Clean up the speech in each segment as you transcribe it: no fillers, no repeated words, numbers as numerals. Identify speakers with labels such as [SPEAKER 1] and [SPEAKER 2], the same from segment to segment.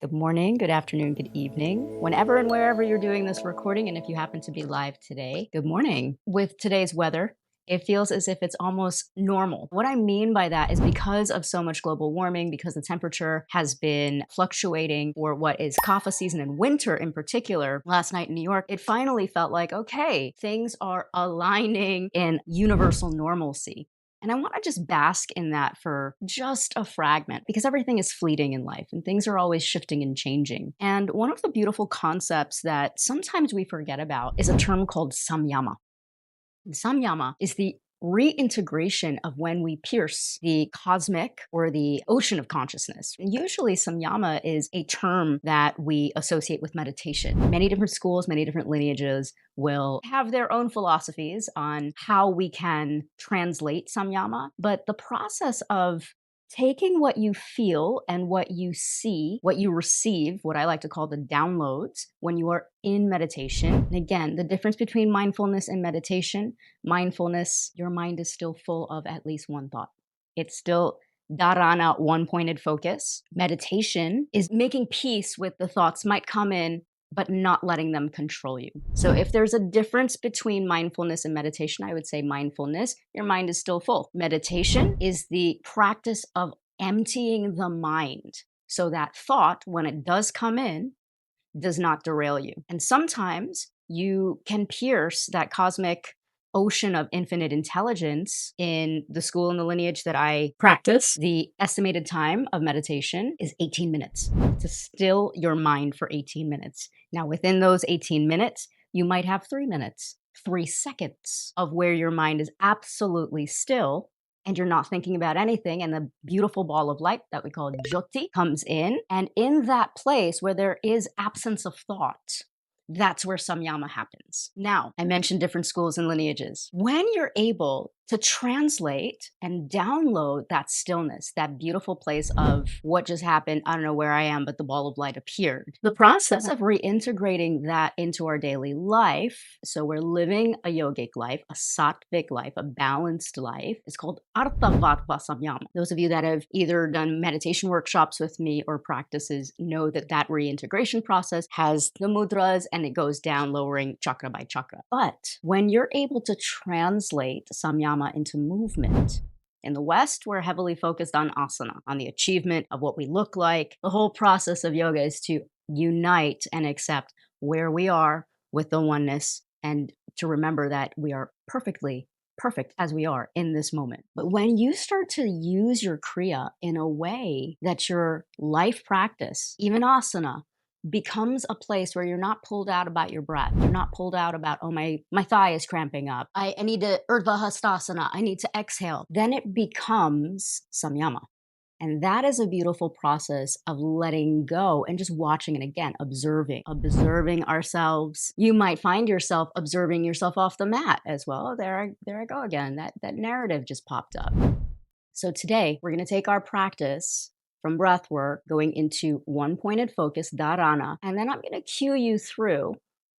[SPEAKER 1] Good morning, good afternoon, good evening, whenever and wherever you're doing this recording. And if you happen to be live today, good morning. With today's weather, it feels as if it's almost normal. What I mean by that is because of so much global warming, because the temperature has been fluctuating for what is kapha season and winter in particular, last night in New York, it finally felt like, okay, things are aligning in universal normalcy. And I want to just bask in that for just a fragment because everything is fleeting in life and things are always shifting and changing. And one of the beautiful concepts that sometimes we forget about is a term called samyama. Samyama is the reintegration of when we pierce the cosmic or the ocean of consciousness. And usually, samyama is a term that we associate with meditation. Many different schools, many different lineages will have their own philosophies on how we can translate samyama. But the process of taking what you feel and what you see, what you receive, what I like to call the downloads when you are in meditation. And again, the difference between mindfulness and meditation, mindfulness, your mind is still full of at least one thought. It's still dharana, one pointed focus. Meditation is making peace with the thoughts might come in, but not letting them control you. So if there's a difference between mindfulness and meditation, I would say mindfulness, your mind is still full. Meditation is the practice of emptying the mind so that thought, when it does come in, does not derail you. And sometimes you can pierce that cosmic ocean of infinite intelligence. In the school and the lineage that I practice, the estimated time of meditation is 18 minutes to still your mind for 18 minutes. Now, within those 18 minutes, you might have 3 minutes, 3 seconds of where your mind is absolutely still and you're not thinking about anything, and the beautiful ball of light that we call jyoti comes in. And in that place where there is absence of thought, that's where samyama happens. Now, I mentioned different schools and lineages. When you're able to translate and download that stillness, that beautiful place of what just happened, I don't know where I am, but the ball of light appeared. The process of reintegrating that into our daily life, so we're living a yogic life, a sattvic life, a balanced life, is called arthavatva samyama. Those of you that have either done meditation workshops with me or practices know that that reintegration process has the mudras and it goes down, lowering chakra by chakra. But when you're able to translate samyama into movement, in the West, we're heavily focused on asana, on the achievement of what we look like. The whole process of yoga is to unite and accept where we are with the oneness and to remember that we are perfectly perfect as we are in this moment. But when you start to use your kriya in a way that your life practice, even asana, becomes a place where you're not pulled out about your breath. You're not pulled out about, oh, my thigh is cramping up. I need to urdhva hastasana. I need to exhale. Then it becomes samyama. And that is a beautiful process of letting go and just watching and again, observing ourselves. You might find yourself observing yourself off the mat as well. There I go again. That narrative just popped up. So today we're going to take our practice from breath work going into one pointed focus, dharana, and then I'm going to cue you through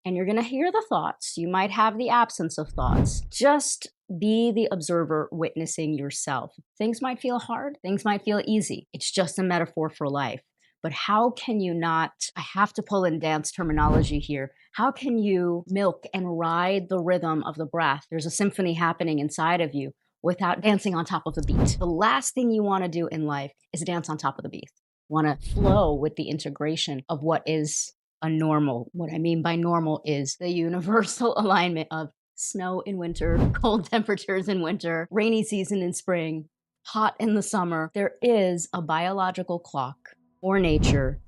[SPEAKER 1] and you're going to hear the thoughts. You might have the absence of thoughts. Just be the observer witnessing yourself. Things might feel hard. Things might feel easy. It's just a metaphor for life. But how can you not, I have to pull in dance terminology here. How can you milk and ride the rhythm of the breath? There's a symphony happening inside of you without dancing on top of the beat. The last thing you want to do in life is dance on top of the beat. You want to flow with the integration of what is a normal. What I mean by normal is the universal alignment of snow in winter, cold temperatures in winter, rainy season in spring, hot in the summer. There is a biological clock or nature.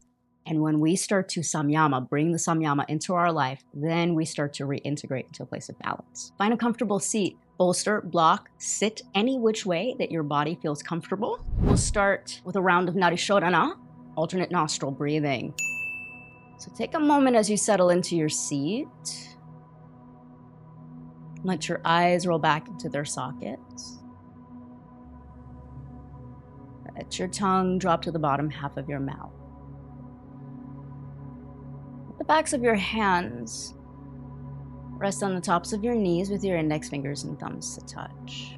[SPEAKER 1] And when we start to samyama, bring the samyama into our life, then we start to reintegrate into a place of balance. Find a comfortable seat, bolster, block, sit any which way that your body feels comfortable. We'll start with a round of nadi shodhana, alternate nostril breathing. So take a moment as you settle into your seat. Let your eyes roll back into their sockets. Let your tongue drop to the bottom half of your mouth. The backs of your hands rest on the tops of your knees with your index fingers and thumbs to touch.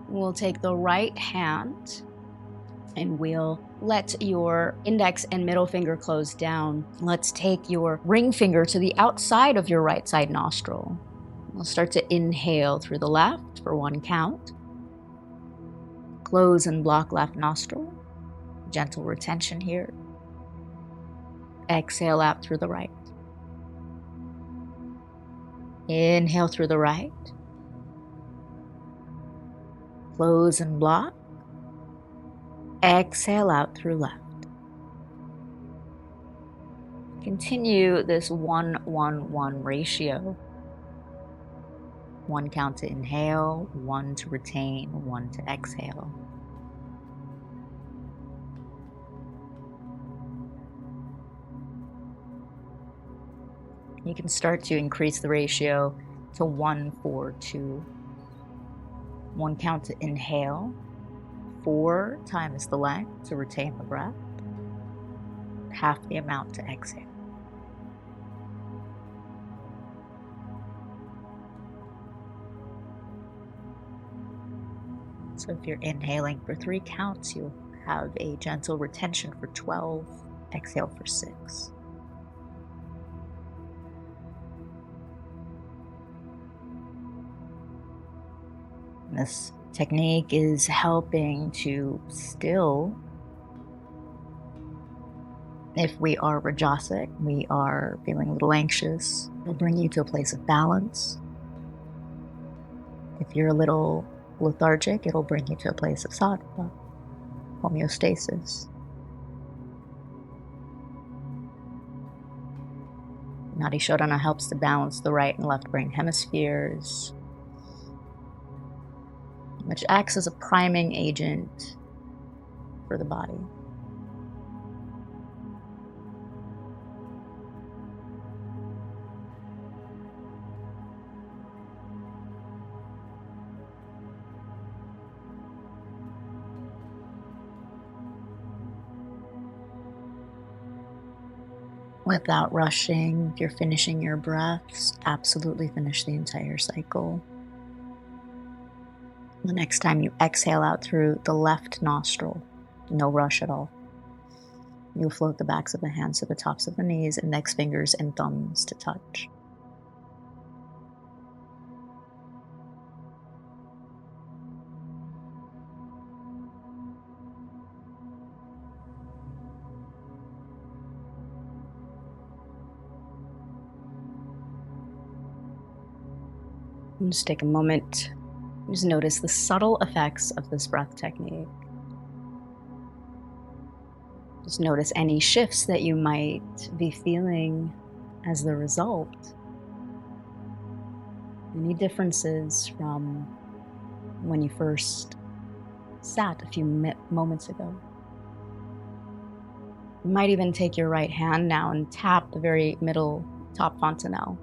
[SPEAKER 1] We'll take the right hand and we'll let your index and middle finger close down. Let's take your ring finger to the outside of your right side nostril. We'll start to inhale through the left for 1 count. Close and block left nostril. Gentle retention here. Exhale out through the right. Inhale through the right. Close and block. Exhale out through left. Continue this 1-1-1 ratio. 1 count to inhale, 1 to retain, 1 to exhale. You can start to increase the ratio to 1-4-2. 1 count to inhale, 4 times the length to retain the breath, half the amount to exhale. So if you're inhaling for 3 counts, you'll have a gentle retention for 12, exhale for 6. This technique is helping to still, if we are rajasic, we are feeling a little anxious, it'll bring you to a place of balance. If you're a little lethargic, it'll bring you to a place of sattva, homeostasis. Nadi shodhana helps to balance the right and left brain hemispheres, which acts as a priming agent for the body. Without rushing, if you're finishing your breaths, absolutely finish the entire cycle. The next time you exhale out through the left nostril, no rush at all. You'll float the backs of the hands to the tops of the knees, index fingers and thumbs to touch. And just take a moment. Just notice the subtle effects of this breath technique. Just notice any shifts that you might be feeling as the result. Any differences from when you first sat a few moments ago. You might even take your right hand now and tap the very middle top fontanelle.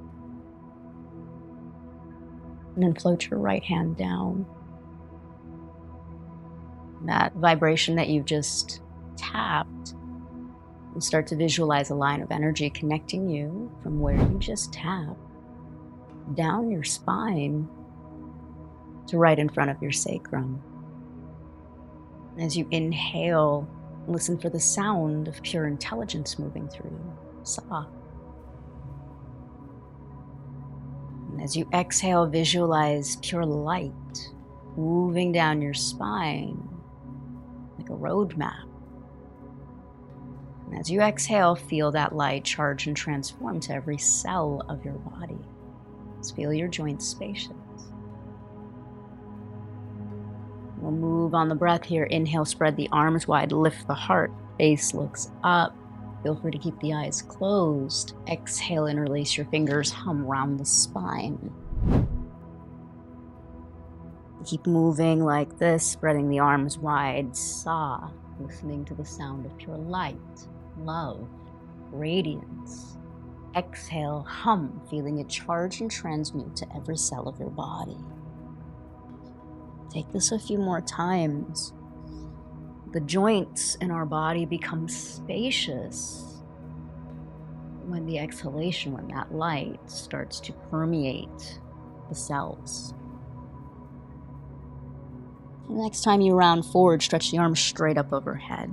[SPEAKER 1] And then float your right hand down. That vibration that you just tapped, you start to visualize a line of energy connecting you from where you just tapped down your spine to right in front of your sacrum. As you inhale, listen for the sound of pure intelligence moving through you. Sa. And as you exhale, visualize pure light moving down your spine like a road map. And as you exhale, feel that light charge and transform to every cell of your body. Just feel your joints spacious. We'll move on the breath here. Inhale, spread the arms wide, lift the heart, face looks up. Feel free to keep the eyes closed. Exhale, interlace your fingers, hum around the spine. Keep moving like this, spreading the arms wide. Sa, listening to the sound of pure light, love, radiance. Exhale, hum, feeling it charge and transmute to every cell of your body. Take this a few more times. The joints in our body become spacious when the exhalation, when that light starts to permeate the cells. Next time you round forward, stretch the arms straight up overhead.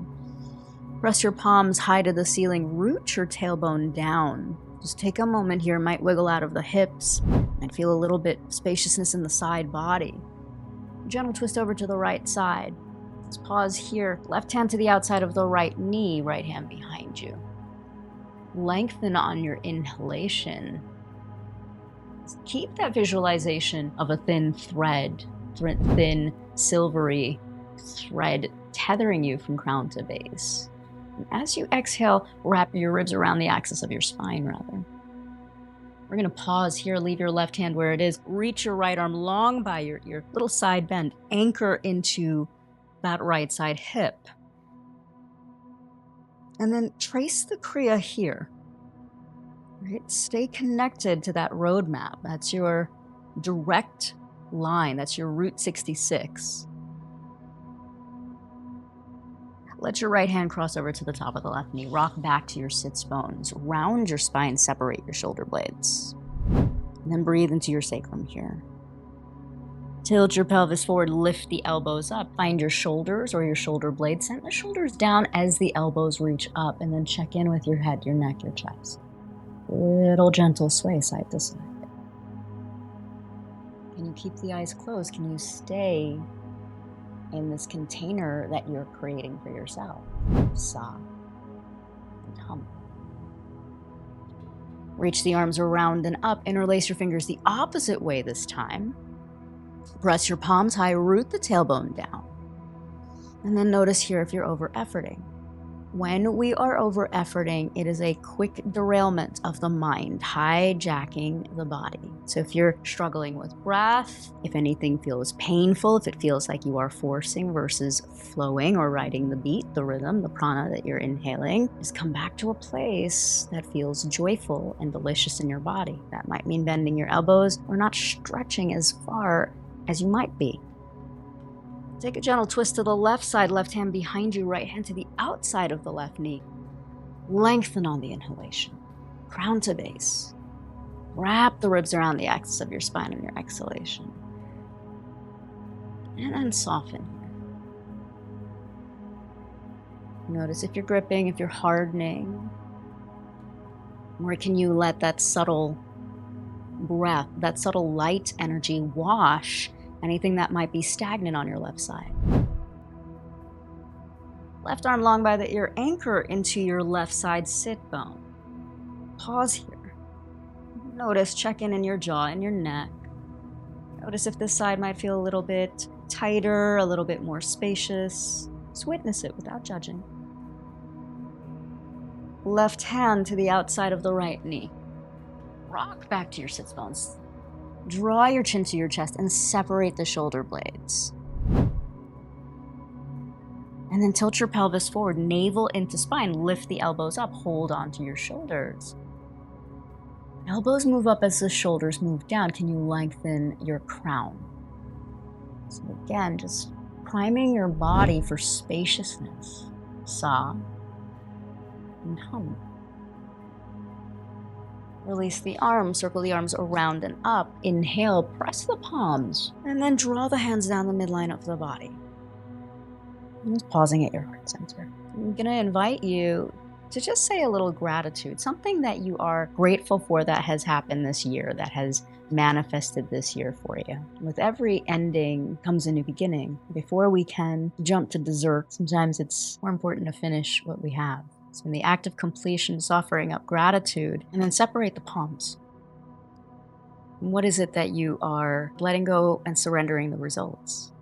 [SPEAKER 1] Press your palms high to the ceiling, root your tailbone down. Just take a moment here, might wiggle out of the hips, might feel a little bit of spaciousness in the side body. Gentle twist over to the right side. Let's pause here. Left hand to the outside of the right knee, right hand behind you. Lengthen on your inhalation. Keep that visualization of a thin thread, thin silvery thread tethering you from crown to base. And as you exhale, wrap your ribs around the axis of your spine, rather. We're going to pause here, leave your left hand where it is, reach your right arm long by your little side bend, anchor into that right side hip. And then trace the kriya here. Right? Stay connected to that roadmap. That's your direct line. That's your Route 66. Let your right hand cross over to the top of the left knee. Rock back to your sits bones. Round your spine, separate your shoulder blades. And then breathe into your sacrum here. Tilt your pelvis forward, lift the elbows up. Find your shoulders or your shoulder blades. Send the shoulders down as the elbows reach up, and then check in with your head, your neck, your chest. Little gentle sway side to side. Can you keep the eyes closed? Can you stay in this container that you're creating for yourself? Soothe and hum. Reach the arms around and up. Interlace your fingers the opposite way this time. Press your palms high, root the tailbone down. And then notice here if you're over-efforting. When we are over-efforting, it is a quick derailment of the mind, hijacking the body. So if you're struggling with breath, if anything feels painful, if it feels like you are forcing versus flowing or riding the beat, the rhythm, the prana that you're inhaling, just come back to a place that feels joyful and delicious in your body. That might mean bending your elbows or not stretching as far as you might be. Take a gentle twist to the left side, left hand behind you, right hand to the outside of the left knee. Lengthen on the inhalation, crown to base. Wrap the ribs around the axis of your spine on your exhalation. And then soften. Notice if you're gripping, if you're hardening, or can you let that subtle breath, that subtle light energy wash anything that might be stagnant on your left side. Left arm long by the ear, anchor into your left side sit bone. Pause here. Notice, check in your jaw and your neck. Notice if this side might feel a little bit tighter, a little bit more spacious. Just witness it without judging. Left hand to the outside of the right knee. Rock back to your sits bones. Draw your chin to your chest and separate the shoulder blades. And then tilt your pelvis forward, navel into spine, lift the elbows up, hold onto your shoulders. Elbows move up as the shoulders move down. Can you lengthen your crown? So again, just priming your body for spaciousness. Soothe and hum. Release the arms, circle the arms around and up. Inhale, press the palms, and then draw the hands down the midline of the body. And just pausing at your heart center. I'm gonna invite you to just say a little gratitude, something that you are grateful for that has happened this year, that has manifested this year for you. With every ending comes a new beginning. Before we can jump to dessert, sometimes it's more important to finish what we have. So in the act of completion, is offering up gratitude, and then separate the palms. What is it that you are letting go and surrendering the results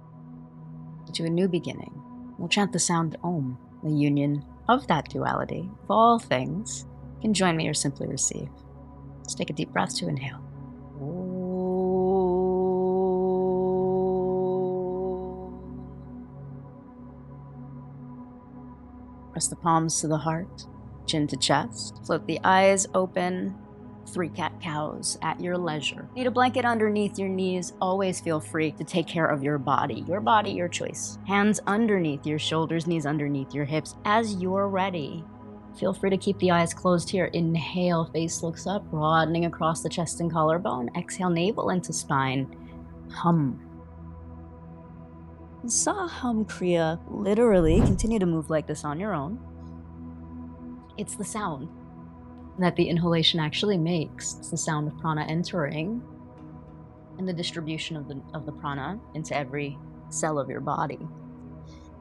[SPEAKER 1] to a new beginning? We'll chant the sound Om, the union of that duality of all things. You can join me or simply receive. Let's take a deep breath to inhale. Press the palms to the heart, chin to chest. Float the eyes open. 3 cat-cows at your leisure. Need a blanket underneath your knees? Always feel free to take care of your body, your choice. Hands underneath your shoulders, knees underneath your hips. As you're ready, feel free to keep the eyes closed here. Inhale, face looks up, broadening across the chest and collarbone. Exhale, navel into spine. Hum. Saham kriya, literally continue to move like this on your own. It's the sound that the inhalation actually makes. It's the sound of prana entering and the distribution of the prana into every cell of your body.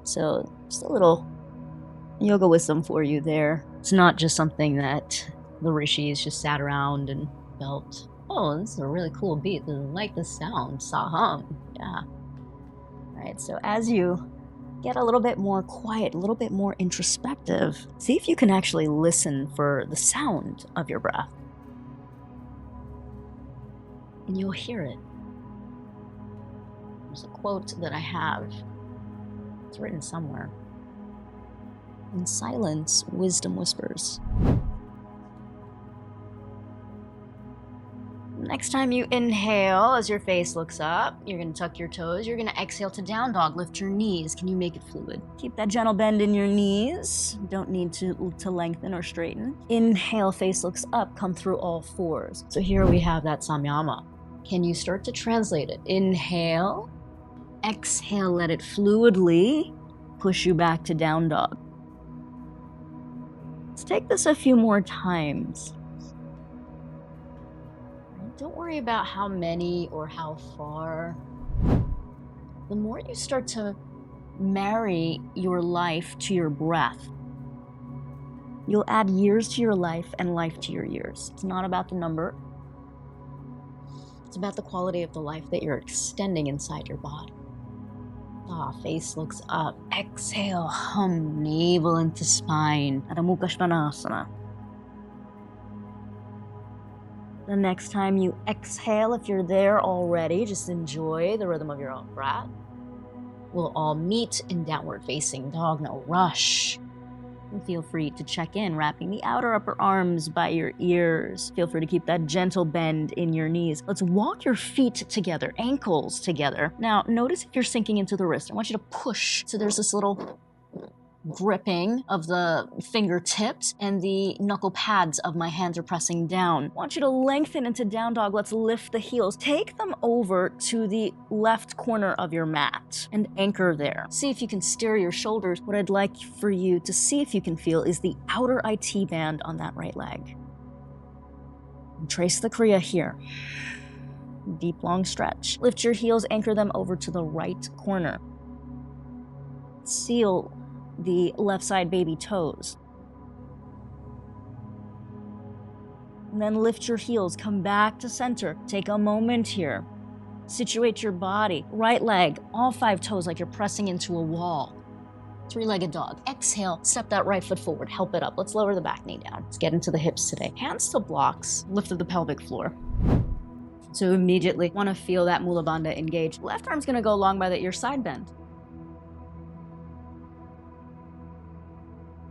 [SPEAKER 1] So just a little yoga wisdom for you there. It's not just something that the rishis just sat around and felt, oh, this is a really cool beat. I like the sound. Saham. Yeah. All right. So as you get a little bit more quiet, a little bit more introspective, see if you can actually listen for the sound of your breath. And you'll hear it. There's a quote that I have. It's written somewhere. In silence, wisdom whispers. Next time you inhale, as your face looks up, you're going to tuck your toes. You're going to exhale to down dog. Lift your knees. Can you make it fluid? Keep that gentle bend in your knees. Don't need to lengthen or straighten. Inhale, face looks up. Come through all fours. So here we have that Samyama. Can you start to translate it? Inhale. Exhale, let it fluidly push you back to down dog. Let's take this a few more times. Don't worry about how many or how far. The more you start to marry your life to your breath, you'll add years to your life and life to your years. It's not about the number. It's about the quality of the life that you're extending inside your body. Face looks up. Exhale, hum, navel into spine. Adho Mukha Svanasana. The next time you exhale, if you're there already, just enjoy the rhythm of your own breath. We'll all meet in downward facing dog, no rush. And feel free to check in, wrapping the outer upper arms by your ears. Feel free to keep that gentle bend in your knees. Let's walk your feet together, ankles together. Now, notice if you're sinking into the wrist. I want you to push. So there's this little gripping of the fingertips and the knuckle pads of my hands are pressing down. I want you to lengthen into down dog. Let's lift the heels. Take them over to the left corner of your mat and anchor there. See if you can steer your shoulders. What I'd like for you to see if you can feel is the outer IT band on that right leg. And trace the kriya here. Deep, long stretch. Lift your heels, anchor them over to the right corner. Seal the left side baby toes. And then lift your heels, come back to center. Take a moment here. Situate your body. Right leg, all 5 toes like you're pressing into a wall. 3-legged dog. Exhale, step that right foot forward, help it up. Let's lower the back knee down. Let's get into the hips today. Hands to blocks, lift of the pelvic floor. So immediately want to feel that mula bandha engage. Left arm's gonna go along by the ear side bend.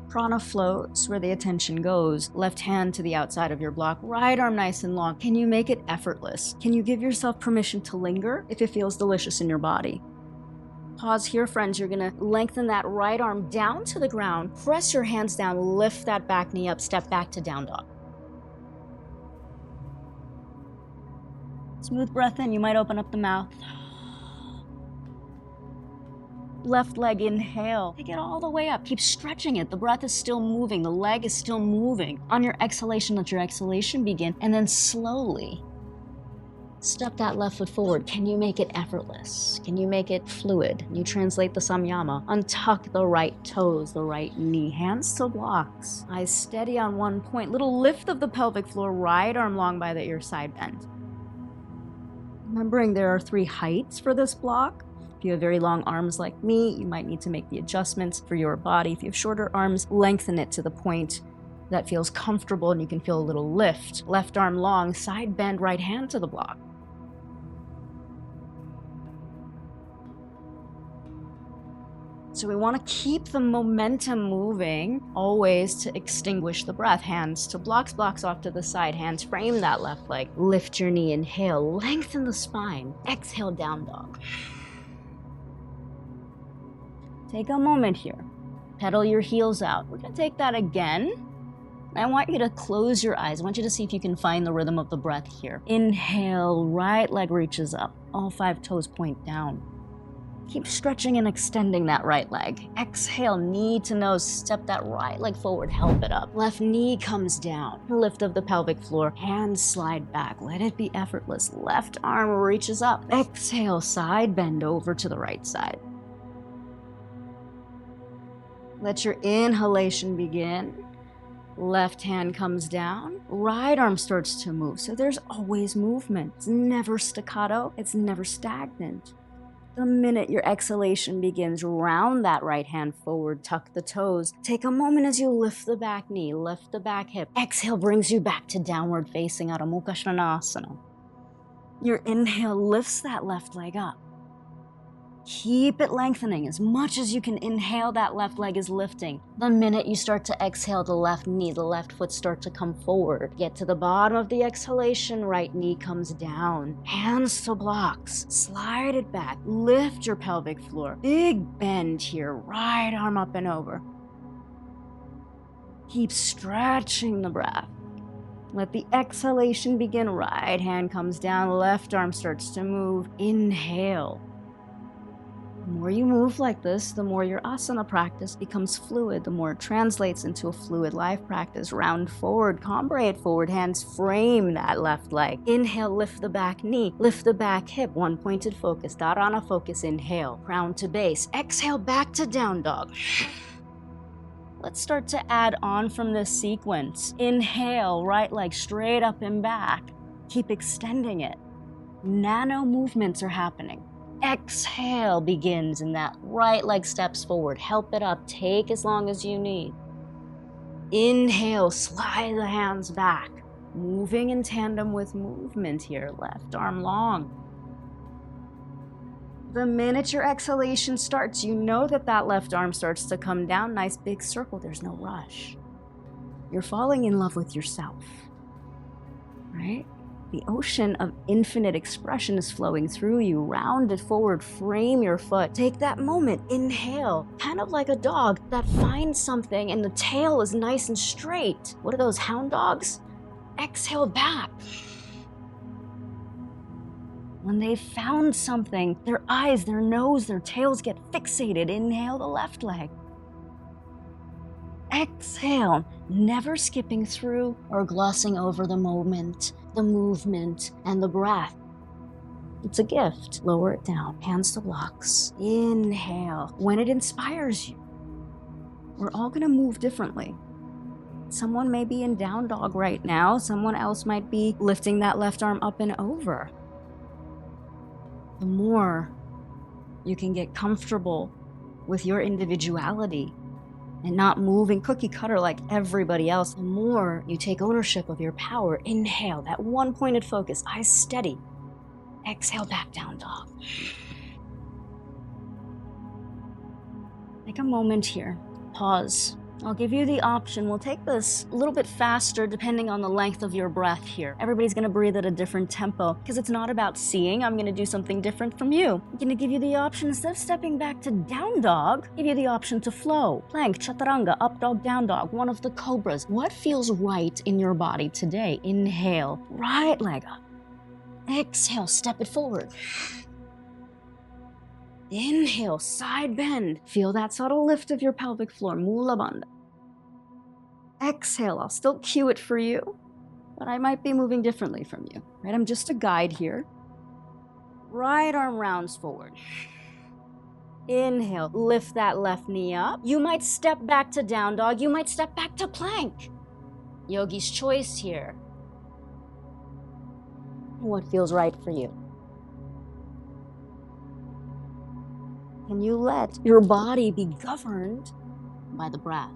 [SPEAKER 1] Prana flows where the attention goes. Left hand to the outside of your block. Right arm nice and long. Can you make it effortless? Can you give yourself permission to linger if it feels delicious in your body? Pause here, friends. You're gonna lengthen that right arm down to the ground. Press your hands down. Lift that back knee up. Step back to down dog. Smooth breath in. You might open up the mouth. Left leg, inhale. Take it all the way up. Keep stretching it. The breath is still moving. The leg is still moving. On your exhalation, let your exhalation begin. And then slowly step that left foot forward. Can you make it effortless? Can you make it fluid? You translate the Samyama. Untuck the right toes, the right knee. Hands to blocks. Eyes steady on one point. Little lift of the pelvic floor. Right arm long by the ear side bend. Remembering there are 3 heights for this block. If you have very long arms like me, you might need to make the adjustments for your body. If you have shorter arms, lengthen it to the point that feels comfortable and you can feel a little lift. Left arm long, side bend, right hand to the block. So we want to keep the momentum moving, always to extinguish the breath. Hands to blocks, blocks off to the side. Hands frame that left leg. Lift your knee, inhale, lengthen the spine. Exhale, down dog. Take a moment here. Pedal your heels out. We're gonna take that again. I want you to close your eyes. I want you to see if you can find the rhythm of the breath here. Inhale, right leg reaches up. All 5 toes point down. Keep stretching and extending that right leg. Exhale, knee to nose, step that right leg forward, help it up. Left knee comes down, lift of the pelvic floor, hands slide back, let it be effortless. Left arm reaches up. Exhale, side bend over to the right side. Let your inhalation begin. Left hand comes down, right arm starts to move. So there's always movement. It's never staccato, it's never stagnant. The minute your exhalation begins, round that right hand forward, tuck the toes. Take a moment as you lift the back knee, lift the back hip. Exhale brings you back to downward facing Adho Mukha Svanasana. Your inhale lifts that left leg up. Keep it lengthening as much as you can. Inhale, that left leg is lifting. The minute you start to exhale, the left knee, the left foot start to come forward. Get to the bottom of the exhalation, right knee comes down. Hands to blocks, slide it back, lift your pelvic floor. Big bend here, right arm up and over. Keep stretching the breath. Let the exhalation begin. Right hand comes down, left arm starts to move. Inhale. The more you move like this, the more your asana practice becomes fluid, the more it translates into a fluid life practice. Round forward, cambrate forward, hands frame that left leg. Inhale, lift the back knee, lift the back hip, one pointed focus, dharana focus, inhale, crown to base. Exhale, back to down dog. Let's start to add on from this sequence. Inhale, right leg straight up and back. Keep extending it. Nano movements are happening. Exhale begins and that right leg steps forward. Help it up. Take as long as you need. Inhale, slide the hands back. Moving in tandem with movement here. Left arm long. The minute your exhalation starts, you know that that left arm starts to come down. Nice big circle. There's no rush. You're falling in love with yourself, right? The ocean of infinite expression is flowing through you. Round it forward, frame your foot. Take that moment, inhale, kind of like a dog that finds something and the tail is nice and straight. What are those, hound dogs? Exhale back. When they've found something, their eyes, their nose, their tails get fixated. Inhale the left leg. Exhale, never skipping through or glossing over the moment, the movement, and the breath. It's a gift. Lower it down. Hands to blocks. Inhale. When it inspires you, we're all going to move differently. Someone may be in down dog right now. Someone else might be lifting that left arm up and over. The more you can get comfortable with your individuality and not moving cookie cutter like everybody else, the more you take ownership of your power. Inhale, that one pointed focus, eyes steady. Exhale, back down dog. Take a moment here, pause. I'll give you the option. We'll take this a little bit faster depending on the length of your breath here. Everybody's gonna breathe at a different tempo because it's not about seeing. I'm gonna do something different from you. I'm gonna give you the option, instead of stepping back to down dog, give you the option to flow. Plank, chaturanga, up dog, down dog, one of the cobras. What feels right in your body today? Inhale, right leg up. Exhale, step it forward. Inhale, side bend. Feel that subtle lift of your pelvic floor, mula bandha. Exhale, I'll still cue it for you, but I might be moving differently from you, right? I'm just a guide here. Right arm rounds forward. Inhale, lift that left knee up. You might step back to down dog. You might step back to plank. Yogi's choice here. What feels right for you? Can you let your body be governed by the breath?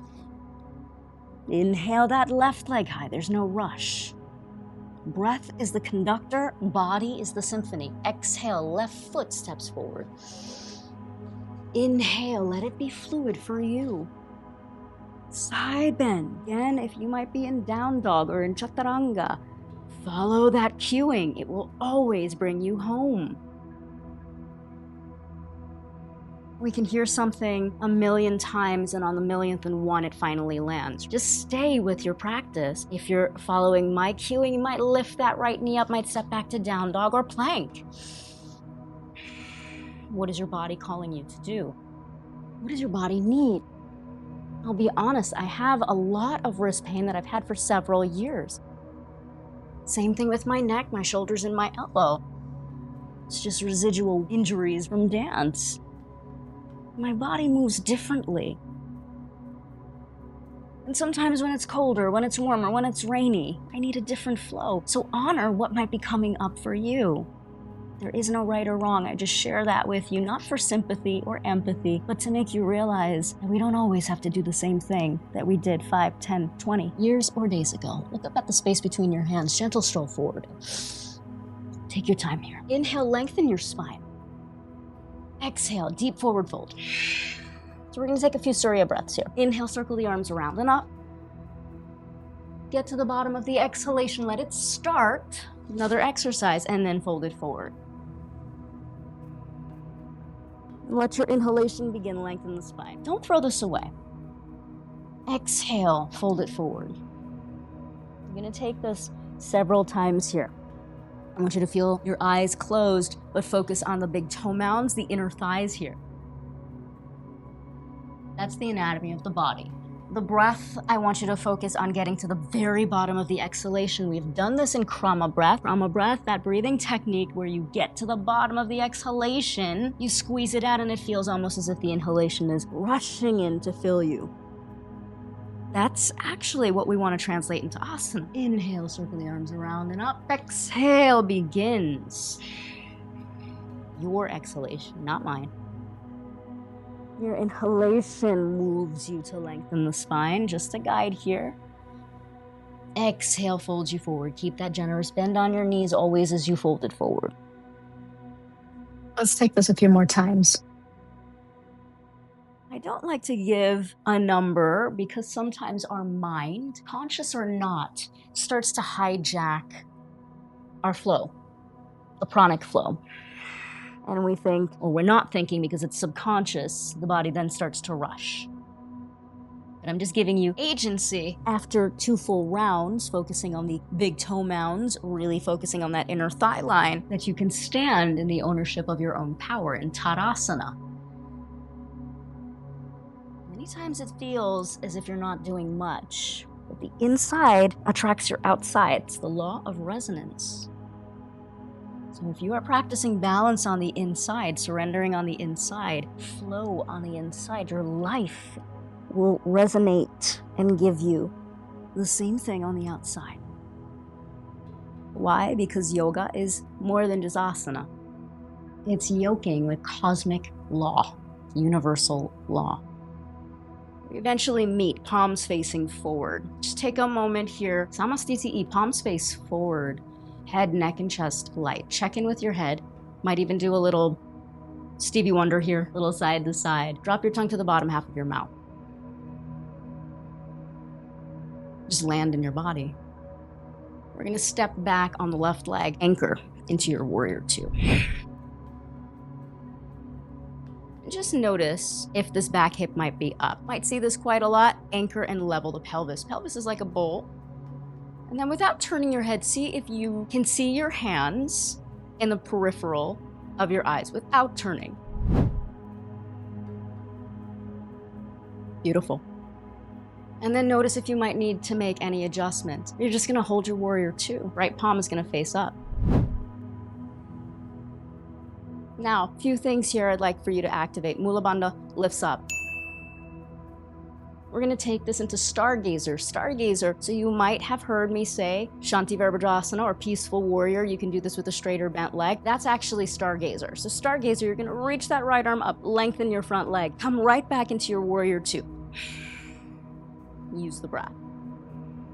[SPEAKER 1] Inhale that left leg high. There's no rush. Breath is the conductor, body is the symphony. Exhale, left foot steps forward. Inhale, let it be fluid for you. Side bend. Again, if you might be in down dog or in chaturanga, follow that cueing. It will always bring you home. We can hear something a million times and on the millionth and one it finally lands. Just stay with your practice. If you're following my cueing, you might lift that right knee up, might step back to down dog or plank. What is your body calling you to do? What does your body need? I'll be honest, I have a lot of wrist pain that I've had for several years. Same thing with my neck, my shoulders, and my elbow. It's just residual injuries from dance. My body moves differently. And sometimes when it's colder, when it's warmer, when it's rainy, I need a different flow. So honor what might be coming up for you. There is no right or wrong. I just share that with you, not for sympathy or empathy, but to make you realize that we don't always have to do the same thing that we did 5, 10, 20 years or days ago. Look up at the space between your hands, gentle stroll forward. Take your time here. Inhale, lengthen your spine. Exhale, deep forward fold. So we're gonna take a few surya breaths here. Inhale, circle the arms around and up. Get to the bottom of the exhalation, let it start. Another exercise, and then fold it forward. Let your inhalation begin, lengthen the spine. Don't throw this away. Exhale, fold it forward. You're gonna take this several times here. I want you to feel your eyes closed, but focus on the big toe mounds, the inner thighs here. That's the anatomy of the body. The breath, I want you to focus on getting to the very bottom of the exhalation. We've done this in Krama breath. Krama breath, that breathing technique where you get to the bottom of the exhalation, you squeeze it out and it feels almost as if the inhalation is rushing in to fill you. That's actually what we want to translate into asana. Inhale, circle the arms around and up. Exhale begins. Your exhalation, not mine. Your inhalation moves you to lengthen the spine, just a guide here. Exhale folds you forward. Keep that generous bend on your knees always as you fold it forward.
[SPEAKER 2] Let's take this a few more times.
[SPEAKER 1] I don't like to give a number because sometimes our mind, conscious or not, starts to hijack our flow, the pranic flow. And we think, or we're not thinking because it's subconscious, the body then starts to rush. But I'm just giving you agency after 2 full rounds, focusing on the big toe mounds, really focusing on that inner thigh line, that you can stand in the ownership of your own power in Tadasana. Many times it feels as if you're not doing much, but the inside attracts your outside. It's the law of resonance. So if you are practicing balance on the inside, surrendering on the inside, flow on the inside, your life will resonate and give you the same thing on the outside. Why? Because yoga is more than just asana. It's yoking with cosmic law, universal law. We eventually meet, palms facing forward. Just take a moment here. Samastiti, palms face forward. Head, neck, and chest light. Check in with your head. Might even do a little Stevie Wonder here, little side to side. Drop your tongue to the bottom half of your mouth. Just land in your body. We're gonna step back on the left leg, anchor into your warrior 2. Just notice if this back hip might be up. Might see this quite a lot. Anchor and level the pelvis. Pelvis is like a bowl. And then without turning your head, see if you can see your hands in the peripheral of your eyes without turning. Beautiful. And then notice if you might need to make any adjustments. You're just gonna hold your warrior 2. Right palm is gonna face up. Now, a few things here I'd like for you to activate. Mula bandha lifts up. We're gonna take this into stargazer. Stargazer, so you might have heard me say Shanti Virabhadrasana or peaceful warrior. You can do this with a straight or bent leg. That's actually stargazer. So stargazer, you're gonna reach that right arm up, lengthen your front leg, come right back into your warrior 2. Use the breath.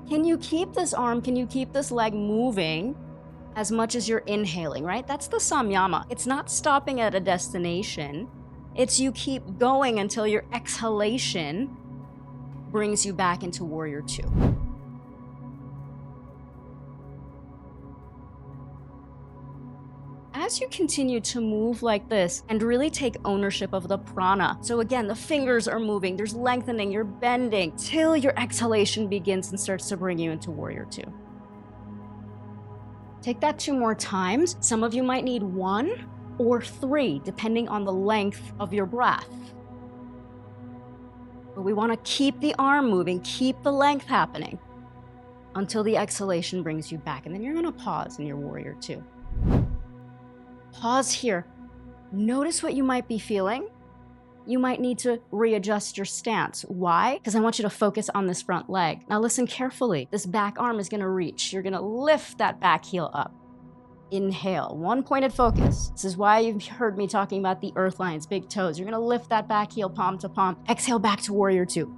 [SPEAKER 1] Can you keep this arm, can you keep this leg moving as much as you're inhaling, right? That's the Samyama. It's not stopping at a destination. It's you keep going until your exhalation brings you back into warrior 2. As you continue to move like this and really take ownership of the prana, so again, the fingers are moving, there's lengthening, you're bending, till your exhalation begins and starts to bring you into warrior 2. Take that 2 more times. Some of you might need 1. or 3, depending on the length of your breath. But we want to keep the arm moving, keep the length happening until the exhalation brings you back. And then you're going to pause in your warrior 2. Pause here. Notice what you might be feeling. You might need to readjust your stance. Why? Because I want you to focus on this front leg. Now listen carefully. This back arm is going to reach. You're going to lift that back heel up. Inhale, one pointed focus. This is why you've heard me talking about the earth lines, big toes. You're going to lift that back heel palm to palm. Exhale back to warrior 2.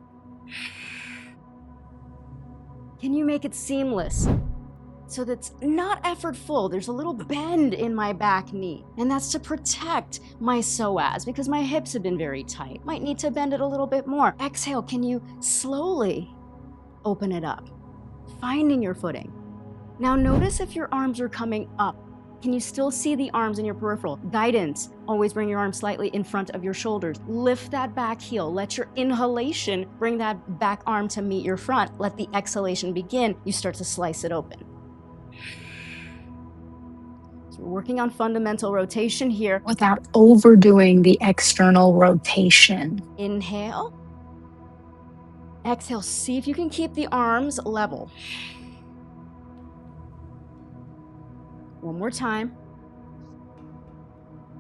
[SPEAKER 1] Can you make it seamless? So that's not effortful. There's a little bend in my back knee, and that's to protect my psoas because my hips have been very tight. Might need to bend it a little bit more. Exhale, can you slowly open it up, finding your footing. Now notice if your arms are coming up. Can you still see the arms in your peripheral? Guidance, always bring your arms slightly in front of your shoulders. Lift that back heel. Let your inhalation bring that back arm to meet your front. Let the exhalation begin. You start to slice it open. So we're working on fundamental rotation here.
[SPEAKER 2] Without overdoing the external rotation.
[SPEAKER 1] Inhale. Exhale. See if you can keep the arms level. One more time.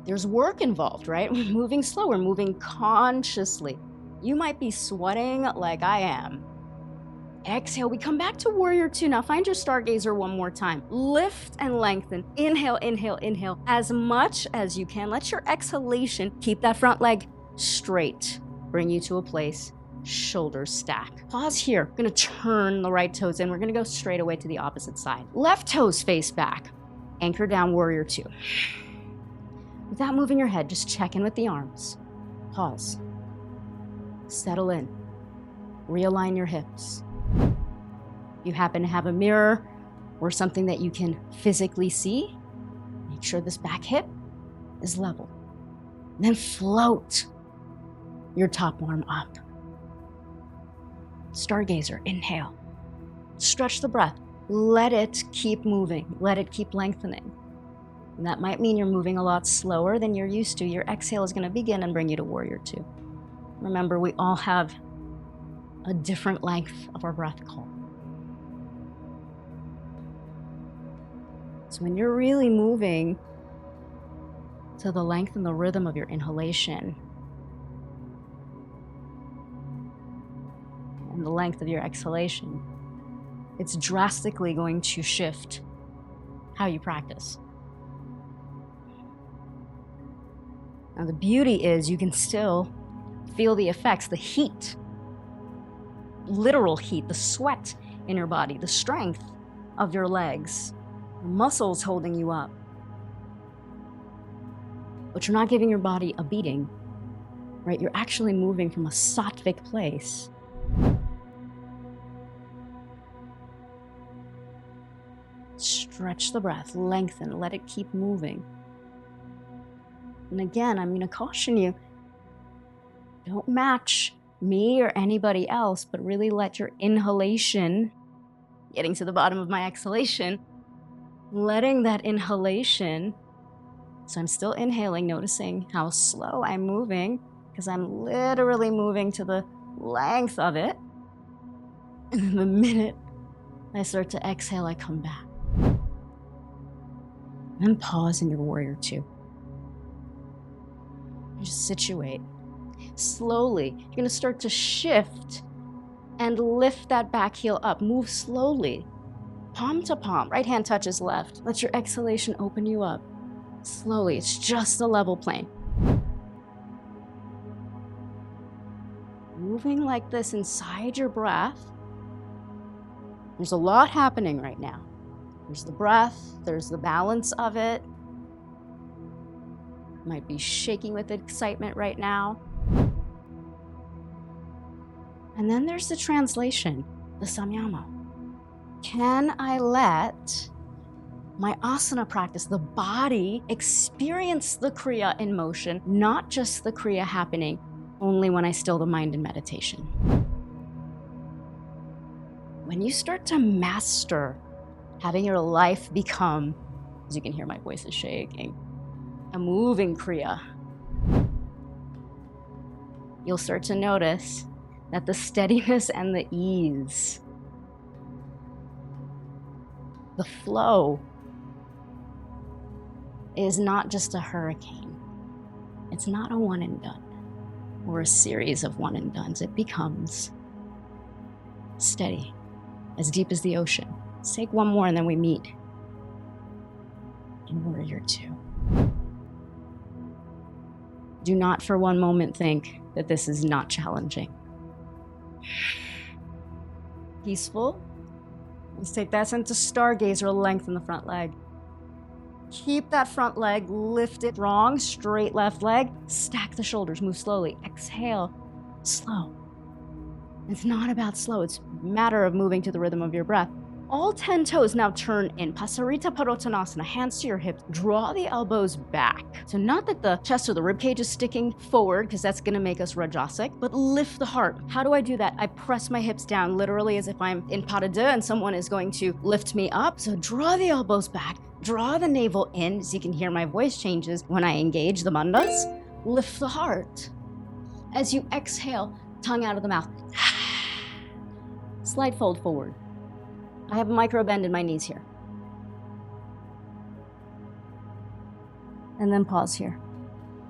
[SPEAKER 1] There's work involved, right? We're moving slow. We're moving consciously. You might be sweating like I am. Exhale, we come back to warrior 2. Now find your stargazer one more time. Lift and lengthen. Inhale, inhale, inhale. As much as you can. Let your exhalation keep that front leg straight. Bring you to a place, shoulders stack. Pause here. We're gonna turn the right toes in. We're gonna go straight away to the opposite side. Left toes face back. Anchor down, warrior 2. Without moving your head, just check in with the arms. Pause. Settle in. Realign your hips. If you happen to have a mirror or something that you can physically see, make sure this back hip is level. Then float your top arm up. Stargazer, inhale. Stretch the breath. Let it keep moving. Let it keep lengthening. And that might mean you're moving a lot slower than you're used to. Your exhale is going to begin and bring you to warrior 2. Remember, we all have a different length of our breath call. So when you're really moving to the length and the rhythm of your inhalation and the length of your exhalation, it's drastically going to shift how you practice. Now the beauty is you can still feel the effects, the heat, literal heat, the sweat in your body, the strength of your legs, the muscles holding you up. But you're not giving your body a beating, right? You're actually moving from a sattvic place. Stretch the breath, lengthen, let it keep moving. And again, I'm going to caution you, don't match me or anybody else, but really let your inhalation, getting to the bottom of my exhalation, letting that inhalation, so I'm still inhaling, noticing how slow I'm moving, because I'm literally moving to the length of it. And then the minute I start to exhale, I come back. Then pause in your warrior 2. Just situate. Slowly, you're going to start to shift and lift that back heel up. Move slowly, palm to palm. Right hand touches left. Let your exhalation open you up. Slowly, it's just a level plane. Moving like this inside your breath. There's a lot happening right now. There's the breath, there's the balance of it. Might be shaking with excitement right now. And then there's the translation, the Samyama. Can I let my asana practice, the body, experience the kriya in motion, not just the kriya happening only when I still the mind in meditation? When you start to master having your life become, as you can hear my voice is shaking, a moving kriya, you'll start to notice that the steadiness and the ease, the flow, is not just a hurricane. It's not a one and done or a series of one and dones. It becomes steady, as deep as the ocean. Let's take one more and then we meet in warrior two. Do not for one moment think that this is not challenging. Peaceful. Let's take that into stargazer, lengthen the front leg. Keep that front leg lifted, strong, straight left leg. Stack the shoulders, move slowly. Exhale, slow. It's not about slow, it's a matter of moving to the rhythm of your breath. All 10 toes now turn in. Pasarita Padottanasana, hands to your hips. Draw the elbows back. So not that the chest or the rib cage is sticking forward, because that's gonna make us rajasic, but lift the heart. How do I do that? I press my hips down, literally as if I'm in pas de deux and someone is going to lift me up. So draw the elbows back, draw the navel in, so you can hear my voice changes when I engage the bandhas. Lift the heart. As you exhale, tongue out of the mouth. Slight fold forward. I have a micro bend in my knees here. And then pause here.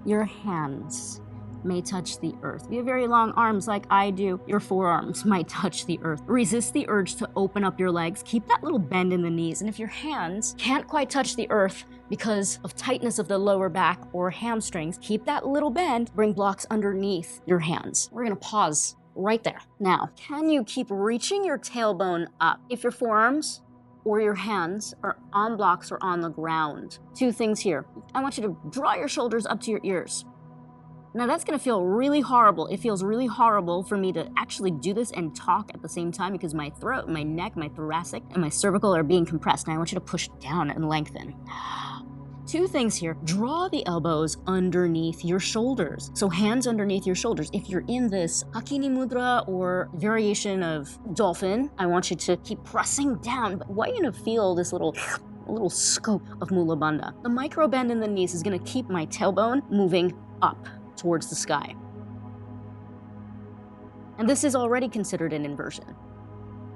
[SPEAKER 1] Your hands may touch the earth. If you have very long arms like I do, your forearms might touch the earth. Resist the urge to open up your legs. Keep that little bend in the knees. And if your hands can't quite touch the earth because of tightness of the lower back or hamstrings, keep that little bend. Bring blocks underneath your hands. We're gonna pause right there. Now, can you keep reaching your tailbone up if your forearms or your hands are on blocks or on the ground? Two things here. I want you to draw your shoulders up to your ears. Now that's gonna feel really horrible. It feels really horrible for me to actually do this and talk at the same time because my throat, my neck, my thoracic, and my cervical are being compressed. And I want you to push down and lengthen. Two things here. Draw the elbows underneath your shoulders. So hands underneath your shoulders. If you're in this Hakini Mudra or variation of dolphin, I want you to keep pressing down. But I want you to feel this little scope of Mula Bandha. The micro bend in the knees is gonna keep my tailbone moving up towards the sky. And this is already considered an inversion.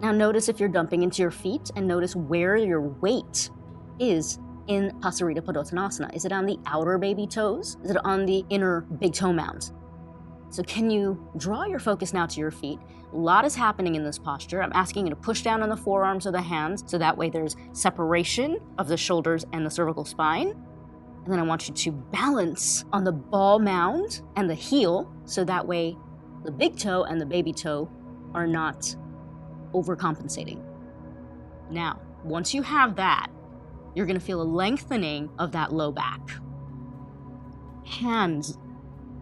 [SPEAKER 1] Now notice if you're dumping into your feet and notice where your weight is in Pasarita Padottanasana. Is it on the outer baby toes? Is it on the inner big toe mounds? So can you draw your focus now to your feet? A lot is happening in this posture. I'm asking you to push down on the forearms or the hands, so that way there's separation of the shoulders and the cervical spine. And then I want you to balance on the ball mound and the heel, so that way the big toe and the baby toe are not overcompensating. Now, once you have that, you're gonna feel a lengthening of that low back. Hands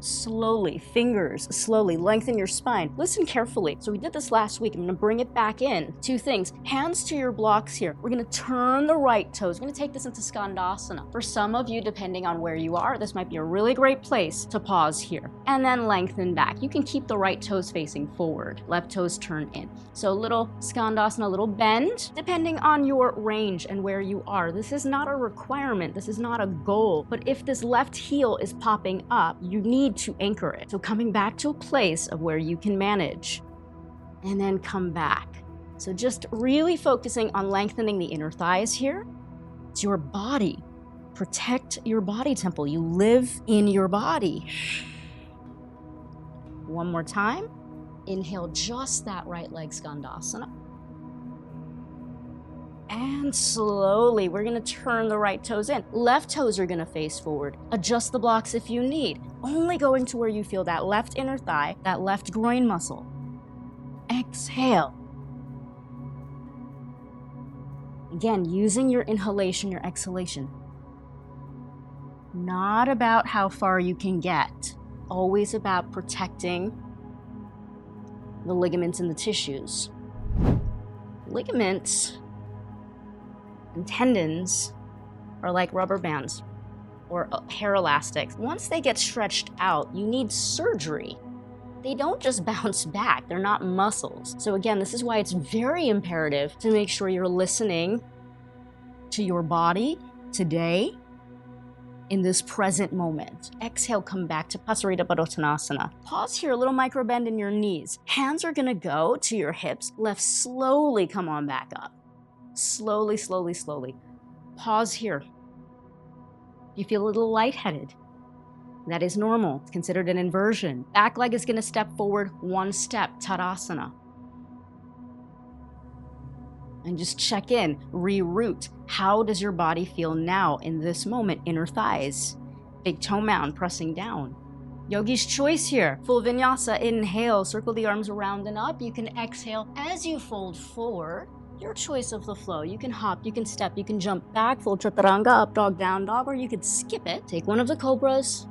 [SPEAKER 1] slowly, fingers slowly, lengthen your spine. Listen carefully. So we did this last week. I'm gonna bring it back in. Two things. Hands to your blocks here. We're gonna turn the right toes. We're gonna take this into skandasana. For some of you, depending on where you are, this might be a really great place to pause here. And then lengthen back. You can keep the right toes facing forward. Left toes turn in. So a little skandasana, a little bend, depending on your range and where you are. This is not a requirement. This is not a goal. But if this left heel is popping up, you need to anchor it. So coming back to a place of where you can manage and then come back. So just really focusing on lengthening the inner thighs here. It's your body. Protect your body temple. You live in your body. One more time. Inhale just that right leg, skandasana. And slowly, we're gonna turn the right toes in. Left toes are gonna face forward. Adjust the blocks if you need. Only going to where you feel that left inner thigh, that left groin muscle. Exhale. Again, using your inhalation, your exhalation. Not about how far you can get. Always about protecting the ligaments and the tissues. Ligaments and tendons are like rubber bands or hair elastics. Once they get stretched out, you need surgery. They don't just bounce back. They're not muscles. So again, this is why it's very imperative to make sure you're listening to your body today in this present moment. Exhale, come back to Pasarita Padottanasana. Pause here, a little micro bend in your knees. Hands are gonna go to your hips. Left, slowly come on back up. Slowly, slowly, slowly. Pause here. You feel a little lightheaded. That is normal. It's considered an inversion. Back leg is gonna step forward one step, Tadasana. And just check in, reroute. How does your body feel now in this moment? Inner thighs, big toe mound pressing down. Yogi's choice here. Full vinyasa, inhale, circle the arms around and up. You can exhale as you fold forward. Your choice of the flow. You can hop, you can step, you can jump back, full chaturanga, up dog, down dog, or you could skip it. Take one of the cobras,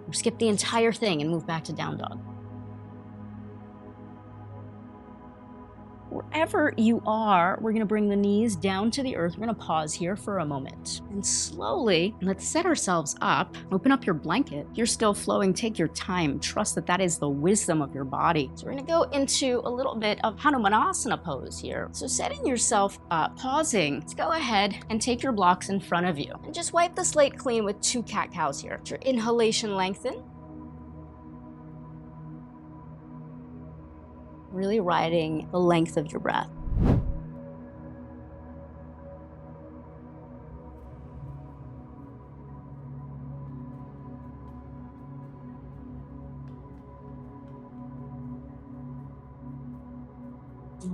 [SPEAKER 1] or skip the entire thing and move back to down dog. Wherever you are, we're gonna bring the knees down to the earth. We're gonna pause here for a moment. And slowly, let's set ourselves up. Open up your blanket. If you're still flowing, take your time. Trust that that is the wisdom of your body. So we're gonna go into a little bit of hanumanasana pose here. So setting yourself up, pausing. Let's go ahead and take your blocks in front of you. And just wipe the slate clean with 2 cat-cows here. Your inhalation, lengthen. Really riding the length of your breath.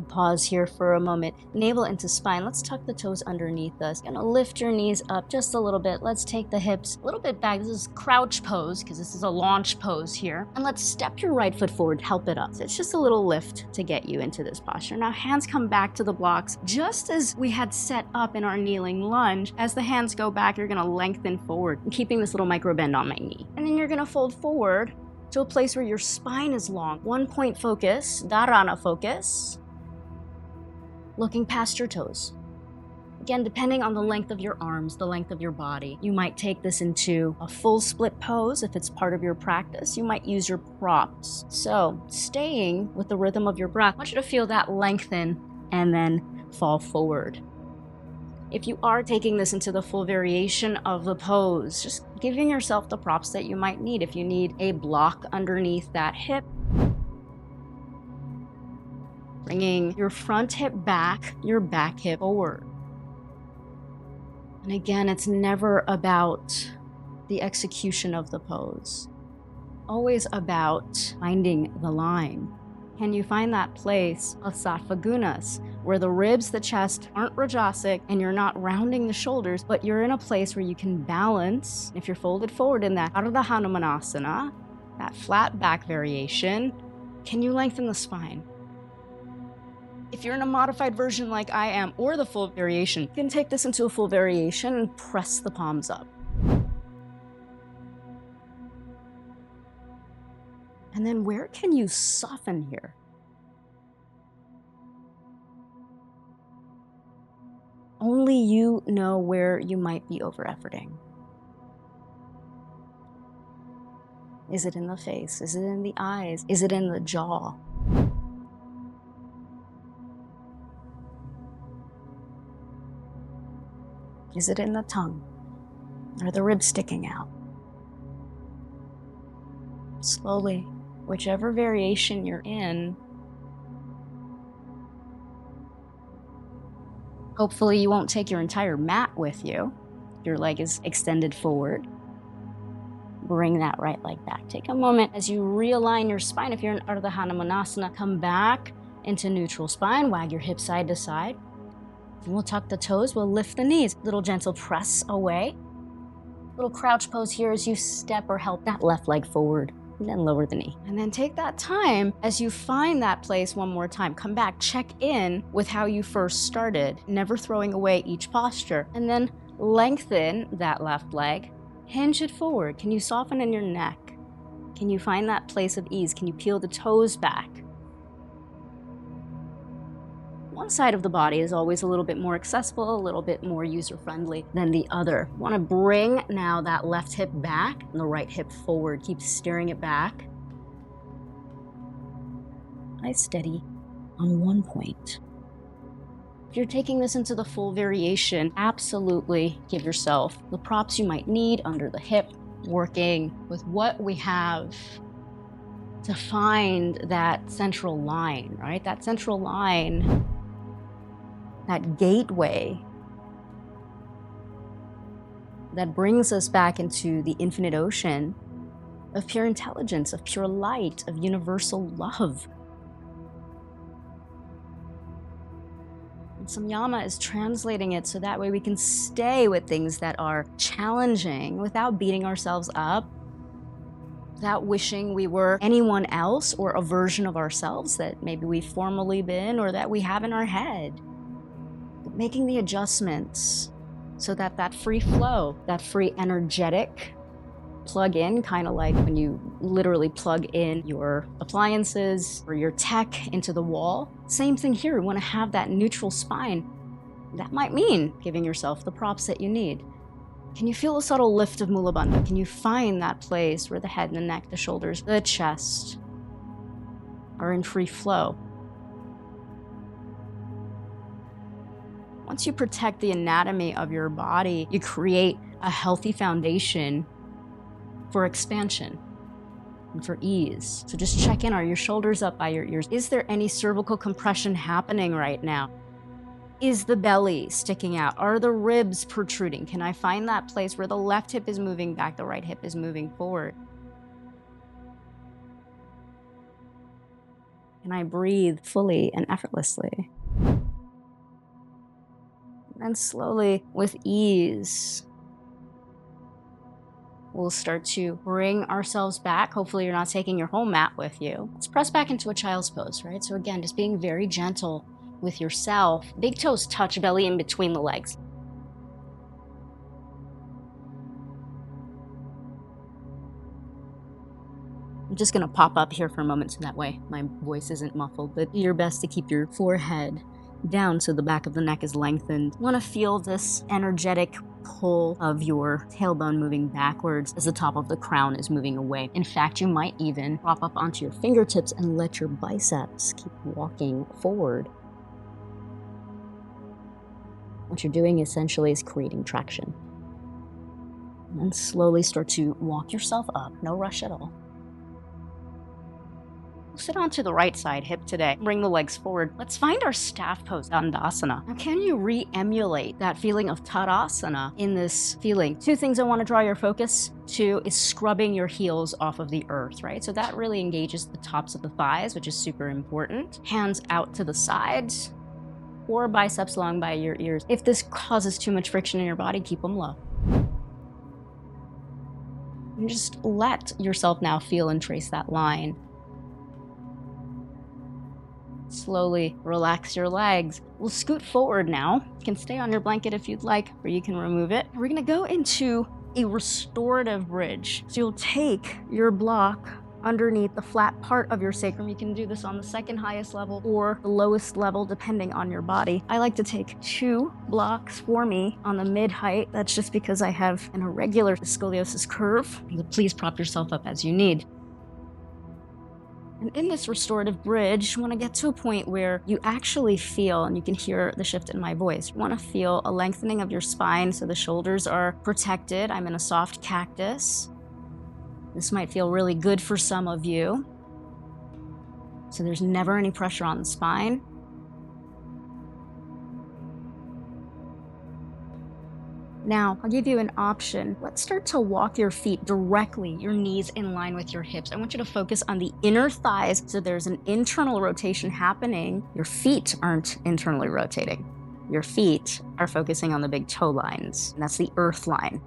[SPEAKER 1] Pause here for a moment. Navel into spine. Let's tuck the toes underneath us. Gonna lift your knees up just a little bit. Let's take the hips a little bit back. This is crouch pose because this is a launch pose here. And let's step your right foot forward, help it up. So it's just a little lift to get you into this posture. Now hands come back to the blocks just as we had set up in our kneeling lunge. As the hands go back, you're gonna lengthen forward, keeping this little micro bend on my knee. And then you're gonna fold forward to a place where your spine is long. 1 point focus, dharana focus. Looking past your toes. Again, depending on the length of your arms, the length of your body, you might take this into a full split pose if it's part of your practice. You might use your props. So, staying with the rhythm of your breath, I want you to feel that lengthen and then fall forward. If you are taking this into the full variation of the pose, just giving yourself the props that you might need. If you need a block underneath that hip, bringing your front hip back, your back hip forward. And again, it's never about the execution of the pose. Always about finding the line. Can you find that place of sattva gunas, where the ribs, the chest aren't rajasic and you're not rounding the shoulders, but you're in a place where you can balance. If you're folded forward in that out of the hanumanasana, that flat back variation, can you lengthen the spine? If you're in a modified version like I am, or the full variation, you can take this into a full variation and press the palms up. And then where can you soften here? Only you know where you might be over-efforting. Is it in the face? Is it in the eyes? Is it in the jaw? Is it in the tongue? Are the ribs sticking out? Slowly, whichever variation you're in, hopefully you won't take your entire mat with you. Your leg is extended forward. Bring that right leg back. Take a moment as you realign your spine. If you're in Ardha Hanumanasana, come back into neutral spine. Wag your hips side to side. We'll tuck the toes, we'll lift the knees. Little gentle press away. Little crouch pose here as you step or help that left leg forward. And then lower the knee. And then take that time as you find that place one more time. Come back, check in with how you first started, never throwing away each posture. And then lengthen that left leg, hinge it forward. Can you soften in your neck? Can you find that place of ease? Can you peel the toes back? One side of the body is always a little bit more accessible, a little bit more user-friendly than the other. You want to bring now that left hip back and the right hip forward. Keep steering it back. Nice steady on 1 point. If you're taking this into the full variation, absolutely give yourself the props you might need under the hip, working with what we have to find that central line, right? That central line, that gateway that brings us back into the infinite ocean of pure intelligence, of pure light, of universal love. And Samyama is translating it so that way we can stay with things that are challenging without beating ourselves up, without wishing we were anyone else or a version of ourselves that maybe we've formerly been or that we have in our head. But making the adjustments so that that free flow, that free energetic plug in, kind of like when you literally plug in your appliances or your tech into the wall. Same thing here. We want to have that neutral spine. That might mean giving yourself the props that you need. Can you feel a subtle lift of mula bandha? Can you find that place where the head and the neck, the shoulders, the chest are in free flow? Once you protect the anatomy of your body, you create a healthy foundation for expansion and for ease. So just check in. Are your shoulders up by your ears? Is there any cervical compression happening right now? Is the belly sticking out? Are the ribs protruding? Can I find that place where the left hip is moving back, the right hip is moving forward? Can I breathe fully and effortlessly? And slowly, with ease, we'll start to bring ourselves back. Hopefully you're not taking your whole mat with you. Let's press back into a child's pose, right? So again, just being very gentle with yourself. Big toes touch belly in between the legs. I'm just gonna pop up here for a moment so that way my voice isn't muffled, but do your best to keep your forehead down so the back of the neck is lengthened. You wanna feel this energetic pull of your tailbone moving backwards as the top of the crown is moving away. In fact, you might even prop up onto your fingertips and let your biceps keep walking forward. What you're doing essentially is creating traction. And then slowly start to walk yourself up, no rush at all. Sit onto the right side hip today. Bring the legs forward. Let's find our staff pose, dandasana. Now, can you re-emulate that feeling of tadasana in this feeling? Two things I want to draw your focus to is scrubbing your heels off of the earth, right? So that really engages the tops of the thighs, which is super important. Hands out to the sides or biceps long by your ears. If this causes too much friction in your body, keep them low. And just let yourself now feel and trace that line. Slowly relax your legs. We'll scoot forward now. You can stay on your blanket if you'd like, or you can remove it. We're gonna go into a restorative bridge. So you'll take your block underneath the flat part of your sacrum. You can do this on the second highest level or the lowest level, depending on your body. I like to take 2 blocks for me on the mid height. That's just because I have an irregular scoliosis curve. Please prop yourself up as you need. And in this restorative bridge, you want to get to a point where you actually feel, and you can hear the shift in my voice, you want to feel a lengthening of your spine so the shoulders are protected. I'm in a soft cactus. This might feel really good for some of you. So there's never any pressure on the spine. Now, I'll give you an option. Let's start to walk your feet directly, your knees in line with your hips. I want you to focus on the inner thighs so there's an internal rotation happening. Your feet aren't internally rotating. Your feet are focusing on the big toe lines, and that's the earth line.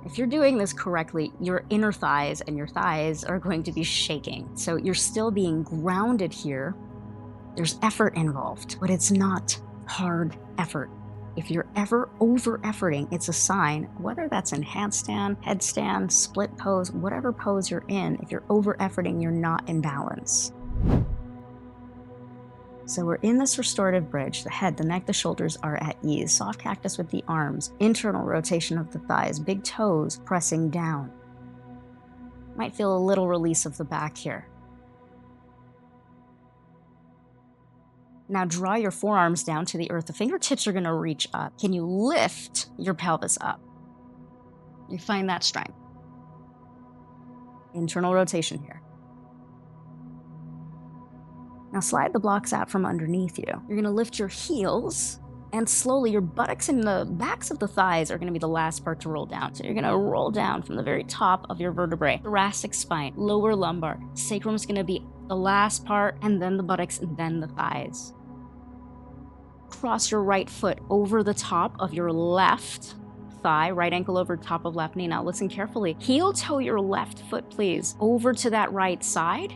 [SPEAKER 1] If you're doing this correctly, your inner thighs and your thighs are going to be shaking. So you're still being grounded here. There's effort involved, but it's not hard effort. If you're ever over-efforting, it's a sign, whether that's in handstand, headstand, split pose, whatever pose you're in, if you're over-efforting, you're not in balance. So we're in this restorative bridge. The head, the neck, the shoulders are at ease. Soft cactus with the arms, internal rotation of the thighs, big toes pressing down. Might feel a little release of the back here. Now draw your forearms down to the earth. The fingertips are going to reach up. Can you lift your pelvis up? You find that strength. Internal rotation here. Now slide the blocks out from underneath you. You're going to lift your heels, and slowly your buttocks and the backs of the thighs are going to be the last part to roll down. So you're going to roll down from the very top of your vertebrae. Thoracic spine, lower lumbar. Sacrum is going to be the last part, and then the buttocks, and then the thighs. Cross your right foot over the top of your left thigh, right ankle over top of left knee. Now listen carefully. Heel toe your left foot, please, over to that right side.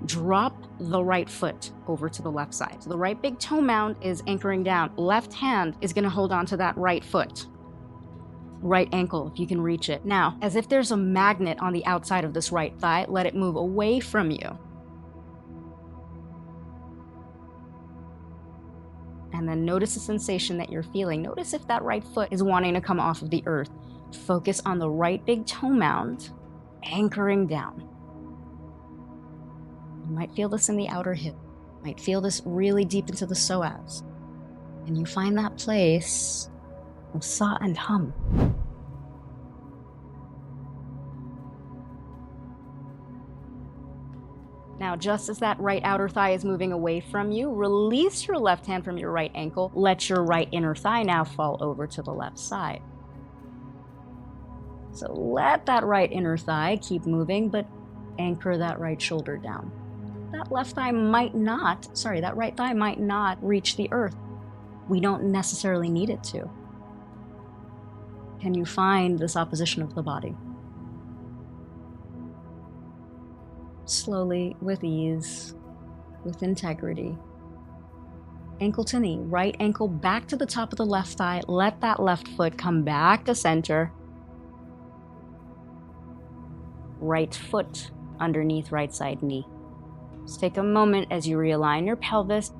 [SPEAKER 1] Drop the right foot over to the left side. So the right big toe mound is anchoring down. Left hand is going to hold on to that right foot. Right ankle, if you can reach it. Now, as if there's a magnet on the outside of this right thigh, let it move away from you. And then notice the sensation that you're feeling. Notice if that right foot is wanting to come off of the earth. Focus on the right big toe mound, anchoring down. You might feel this in the outer hip. You might feel this really deep into the psoas. And you find that place of sa and hum. Now, just as that right outer thigh is moving away from you, release your left hand from your right ankle. Let your right inner thigh now fall over to the left side. So let that right inner thigh keep moving, but anchor that right shoulder down. That right thigh might not reach the earth. We don't necessarily need it to. Can you find this opposition of the body? Slowly, with ease, with integrity. Ankle to knee, right ankle back to the top of the left thigh. Let that left foot come back to center. Right foot underneath right side knee. Just take a moment as you realign your pelvis,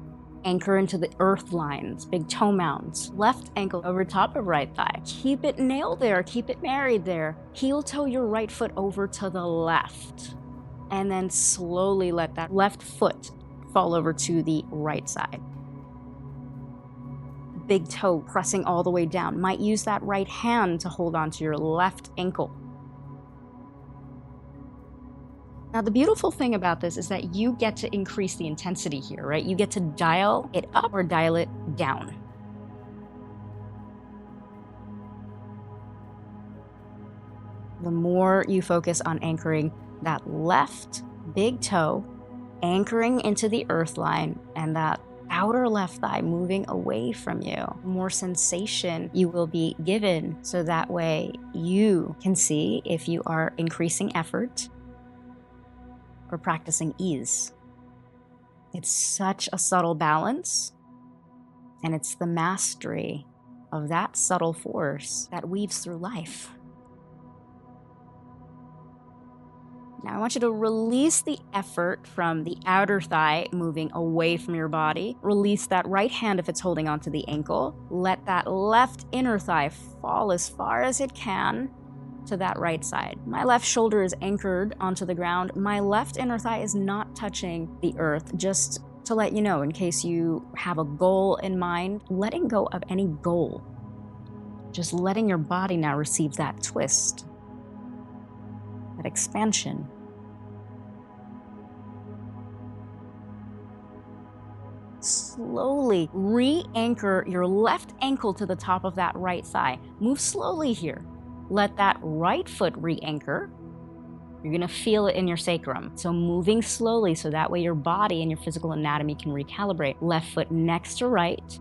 [SPEAKER 1] anchor into the earth lines, big toe mounds. Left ankle over top of right thigh. Keep it nailed there, keep it married there. Heel toe your right foot over to the left. And then slowly let that left foot fall over to the right side. Big toe pressing all the way down. Might use that right hand to hold on to your left ankle. Now, the beautiful thing about this is that you get to increase the intensity here, right? You get to dial it up or dial it down. The more you focus on anchoring that left big toe, anchoring into the earth line, and that outer left thigh moving away from you, the more sensation you will be given, so that way you can see if you are increasing effort or practicing ease. It's such a subtle balance, and it's the mastery of that subtle force that weaves through life. Now I want you to release the effort from the outer thigh moving away from your body. Release that right hand if it's holding onto the ankle. Let that left inner thigh fall as far as it can to that right side. My left shoulder is anchored onto the ground. My left inner thigh is not touching the earth. Just to let you know, in case you have a goal in mind, letting go of any goal. Just letting your body now receive that twist, that expansion. Slowly re-anchor your left ankle to the top of that right thigh. Move slowly here. Let that right foot re-anchor. You're gonna feel it in your sacrum. So moving slowly so that way your body and your physical anatomy can recalibrate. Left foot next to right.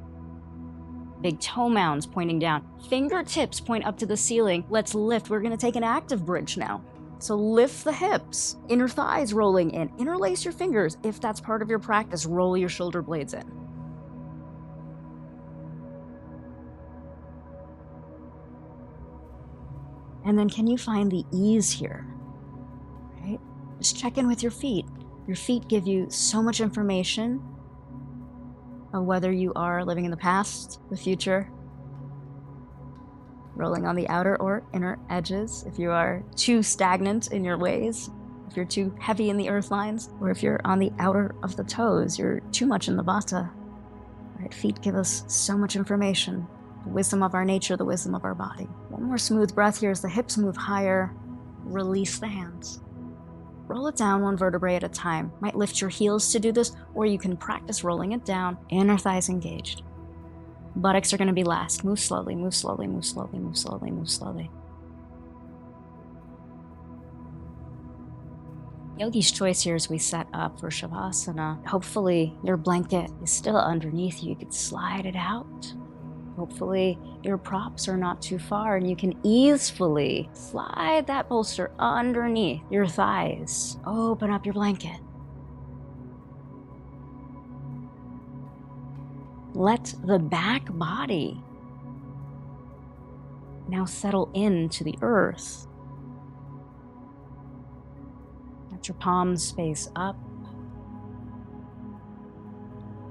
[SPEAKER 1] Big toe mounds pointing down. Fingertips point up to the ceiling. Let's lift. We're gonna take an active bridge now. So lift the hips, inner thighs rolling in. Interlace your fingers. If that's part of your practice, roll your shoulder blades in. And then can you find the ease here? Right? Just check in with your feet. Your feet give you so much information of whether you are living in the past, the future, rolling on the outer or inner edges, if you are too stagnant in your ways, if you're too heavy in the earth lines, or if you're on the outer of the toes, you're too much in the vata. Right, feet give us so much information. The wisdom of our nature, the wisdom of our body. One more smooth breath here as the hips move higher. Release the hands. Roll it down one vertebrae at a time. Might lift your heels to do this, or you can practice rolling it down. Inner thighs engaged. Buttocks are going to be last. Move slowly, move slowly, move slowly, move slowly, move slowly. Yogi's choice here as we set up for Shavasana. Hopefully your blanket is still underneath you. You could slide it out. Hopefully your props are not too far and you can easily slide that bolster underneath your thighs. Open up your blanket. Let the back body now settle into the earth. Let your palms face up.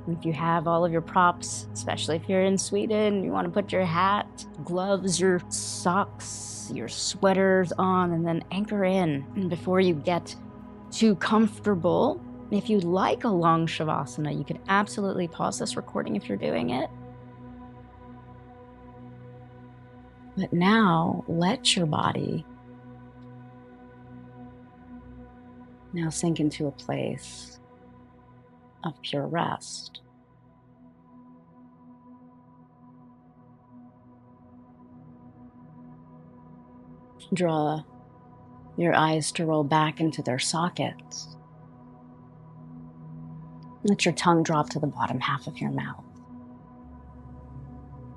[SPEAKER 1] If you have all of your props, especially if you're in Sweden, you want to put your hat, gloves, your socks, your sweaters on, and then anchor in. And before you get too comfortable, if you like a long Shavasana, you can absolutely pause this recording if you're doing it. But now let your body now sink into a place of pure rest. Draw your eyes to roll back into their sockets. Let your tongue drop to the bottom half of your mouth.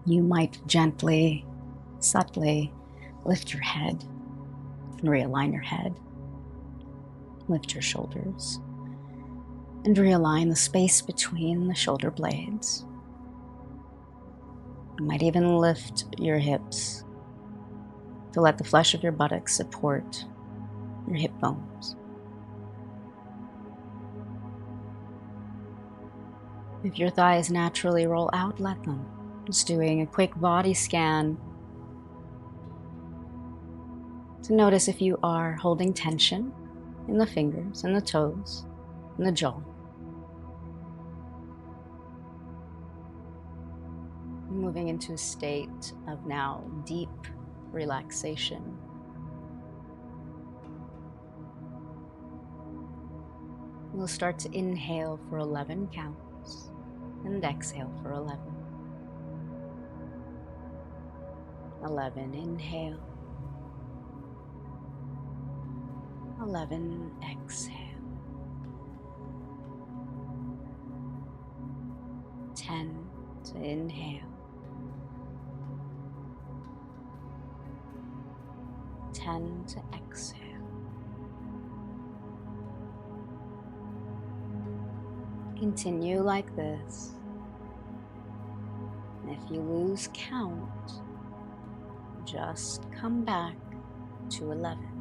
[SPEAKER 1] You might gently, subtly lift your head and realign your head. Lift your shoulders and realign the space between the shoulder blades. You might even lift your hips to let the flesh of your buttocks support your hip bones. If your thighs naturally roll out, let them. Just doing a quick body scan to notice if you are holding tension in the fingers and the toes and the jaw. Moving into a state of now deep relaxation. We'll start to inhale for 11 counts and exhale for 11. 11, inhale. 11, exhale. 10 to inhale. 10 to exhale. Continue like this. And if you lose count, just come back to 11.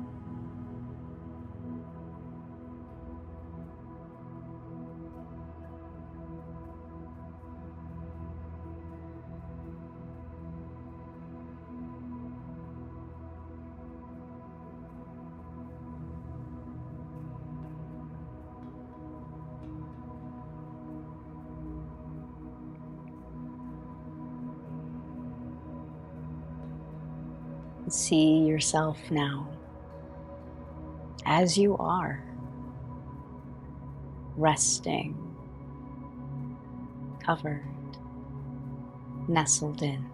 [SPEAKER 1] See yourself now as you are, resting, covered, nestled in.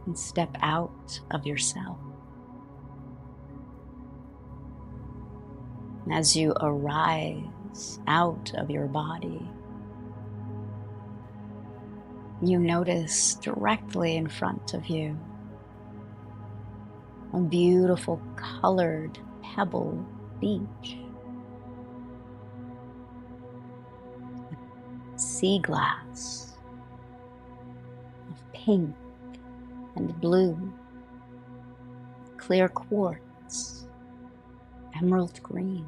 [SPEAKER 1] And step out of yourself. As you arise out of your body, you notice directly in front of you a beautiful colored pebble beach. Sea glass of pink and blue, clear quartz, emerald green.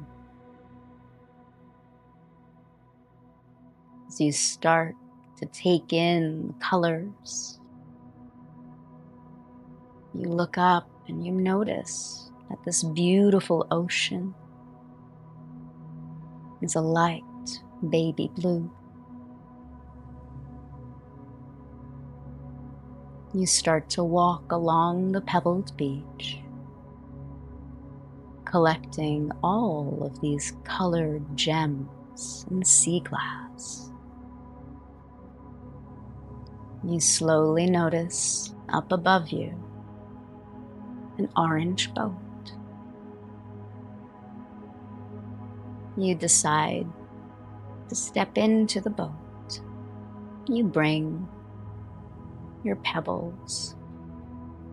[SPEAKER 1] As you start to take in the colors, you look up and you notice that this beautiful ocean is a light baby blue. You start to walk along the pebbled beach, collecting all of these colored gems and sea glass. You slowly notice up above you an orange boat. You decide to step into the boat. You bring your pebbles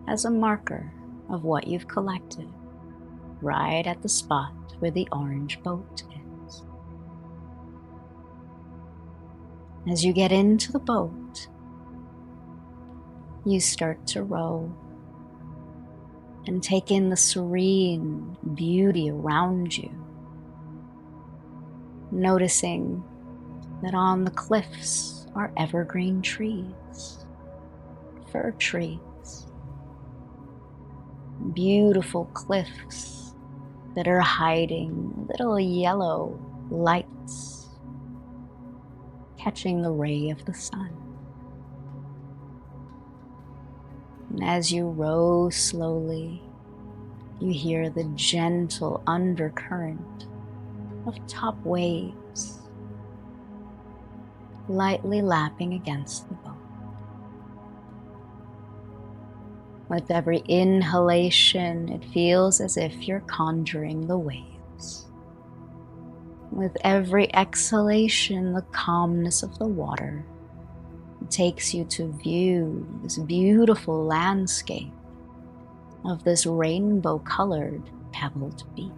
[SPEAKER 1] as a marker of what you've collected right at the spot where the orange boat is. As you get into the boat, you start to row and take in the serene beauty around you, noticing that on the cliffs are evergreen trees, fir trees, beautiful cliffs that are hiding little yellow lights, catching the ray of the sun. And as you row slowly, you hear the gentle undercurrent of top waves lightly lapping against the boat. With every inhalation, it feels as if you're conjuring the waves. With every exhalation, the calmness of the water takes you to view this beautiful landscape of this rainbow-colored pebbled beach.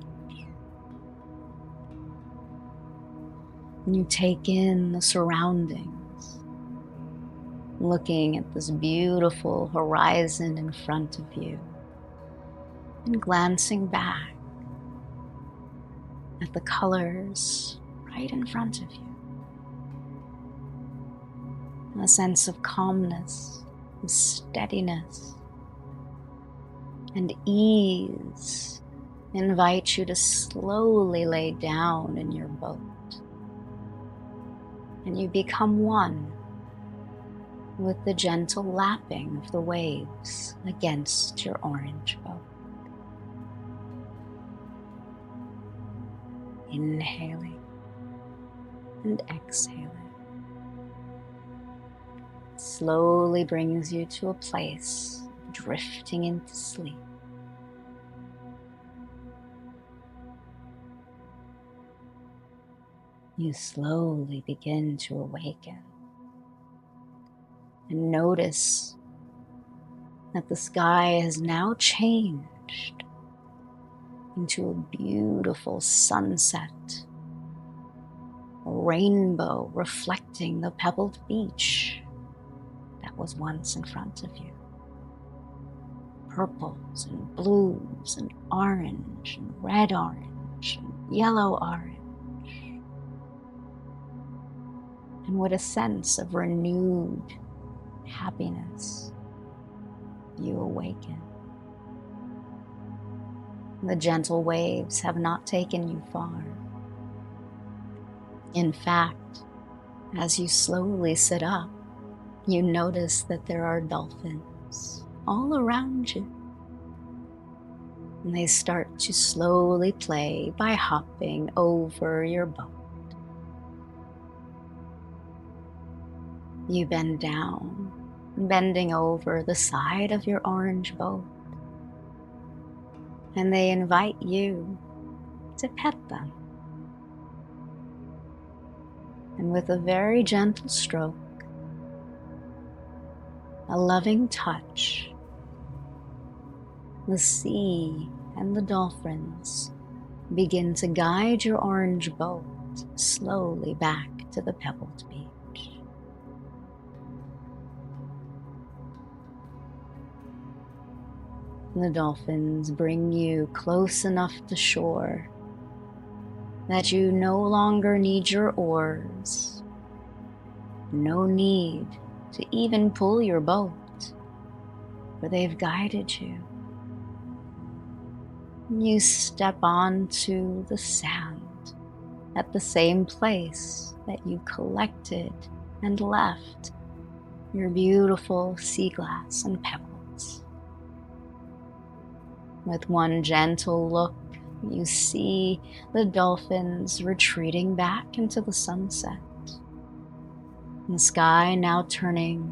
[SPEAKER 1] You take in the surroundings, looking at this beautiful horizon in front of you and glancing back at the colors right in front of you. A sense of calmness, and steadiness, and ease invite you to slowly lay down in your boat, and you become one with the gentle lapping of the waves against your orange boat. Inhaling and exhaling slowly brings you to a place of drifting into sleep. You slowly begin to awaken and notice that the sky has now changed into a beautiful sunset, a rainbow reflecting the pebbled beach that was once in front of you. Purples and blues and orange and red orange and yellow orange. And with a sense of renewed happiness, you awaken. The gentle waves have not taken you far. In fact, as you slowly sit up, you notice that there are dolphins all around you. And they start to slowly play by hopping over your boat. You bend down, bending over the side of your orange boat, and they invite you to pet them. And with a very gentle stroke, a loving touch, the sea and the dolphins begin to guide your orange boat slowly back to the pebbled beach. The dolphins bring you close enough to shore that you no longer need your oars, no need to even pull your boat, for they've guided you. You step onto the sand at the same place that you collected and left your beautiful sea glass and pebbles. With one gentle look, you see the dolphins retreating back into the sunset. The sky now turning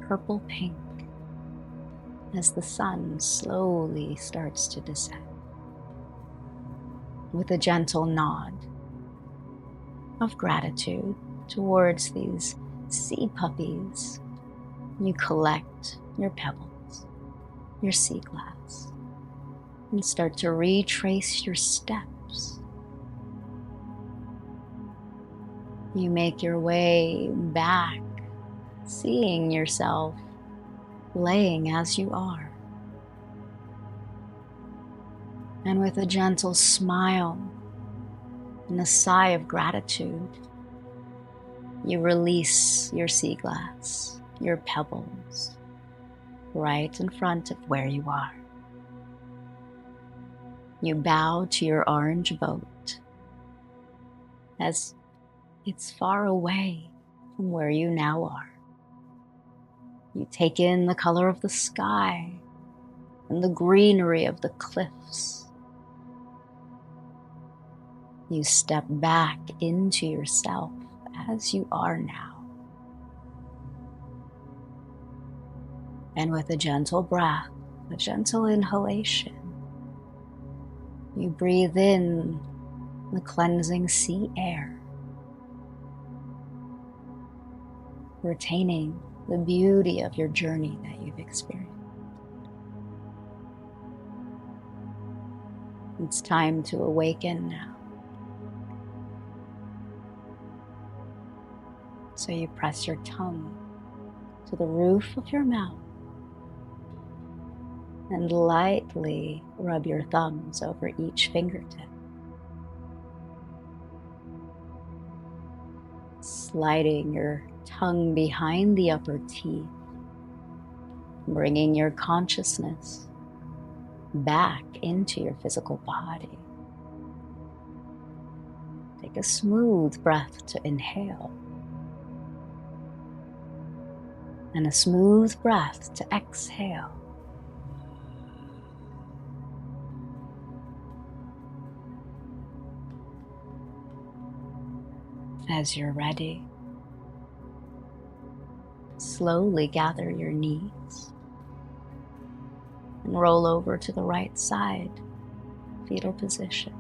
[SPEAKER 1] purple pink as the sun slowly starts to descend. With a gentle nod of gratitude towards these sea puppies, you collect your pebbles, your sea glass, and start to retrace your steps. You make your way back, seeing yourself laying as you are. And with a gentle smile and a sigh of gratitude, you release your sea glass, your pebbles, right in front of where you are. You bow to your orange boat as it's far away from where you now are. You take in the color of the sky and the greenery of the cliffs. You step back into yourself as you are now. And with a gentle breath, a gentle inhalation, you breathe in the cleansing sea air, retaining the beauty of your journey that you've experienced. It's time to awaken now. So you press your tongue to the roof of your mouth and lightly rub your thumbs over each fingertip, sliding your tongue behind the upper teeth, bringing your consciousness back into your physical body. Take a smooth breath to inhale and a smooth breath to exhale. As you're ready, slowly gather your knees and roll over to the right side, fetal position.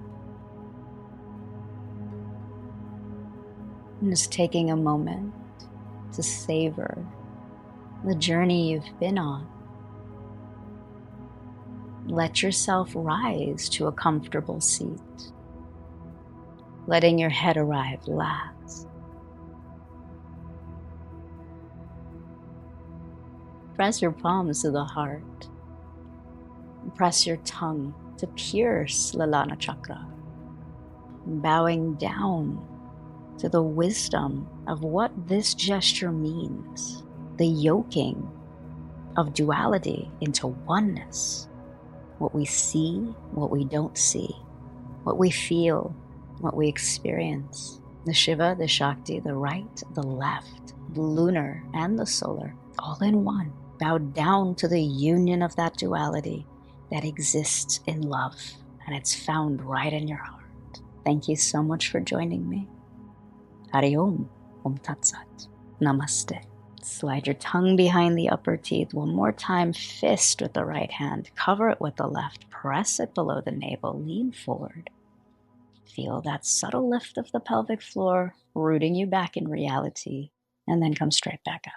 [SPEAKER 1] And just taking a moment to savor the journey you've been on. Let yourself rise to a comfortable seat, letting your head arrive last. Press your palms to the heart. Press your tongue to pierce Lalana chakra, bowing down to the wisdom of what this gesture means, the yoking of duality into oneness, what we see, what we don't see, what we feel, what we experience, the Shiva, the Shakti, the right, the left, the lunar, and the solar, all in one. Bow down to the union of that duality that exists in love, and it's found right in your heart. Thank you so much for joining me. Hari Om, Om Tat Sat, Namaste. Slide your tongue behind the upper teeth one more time, fist with the right hand, cover it with the left, press it below the navel, lean forward. Feel that subtle lift of the pelvic floor, rooting you back in reality, and then come straight back up.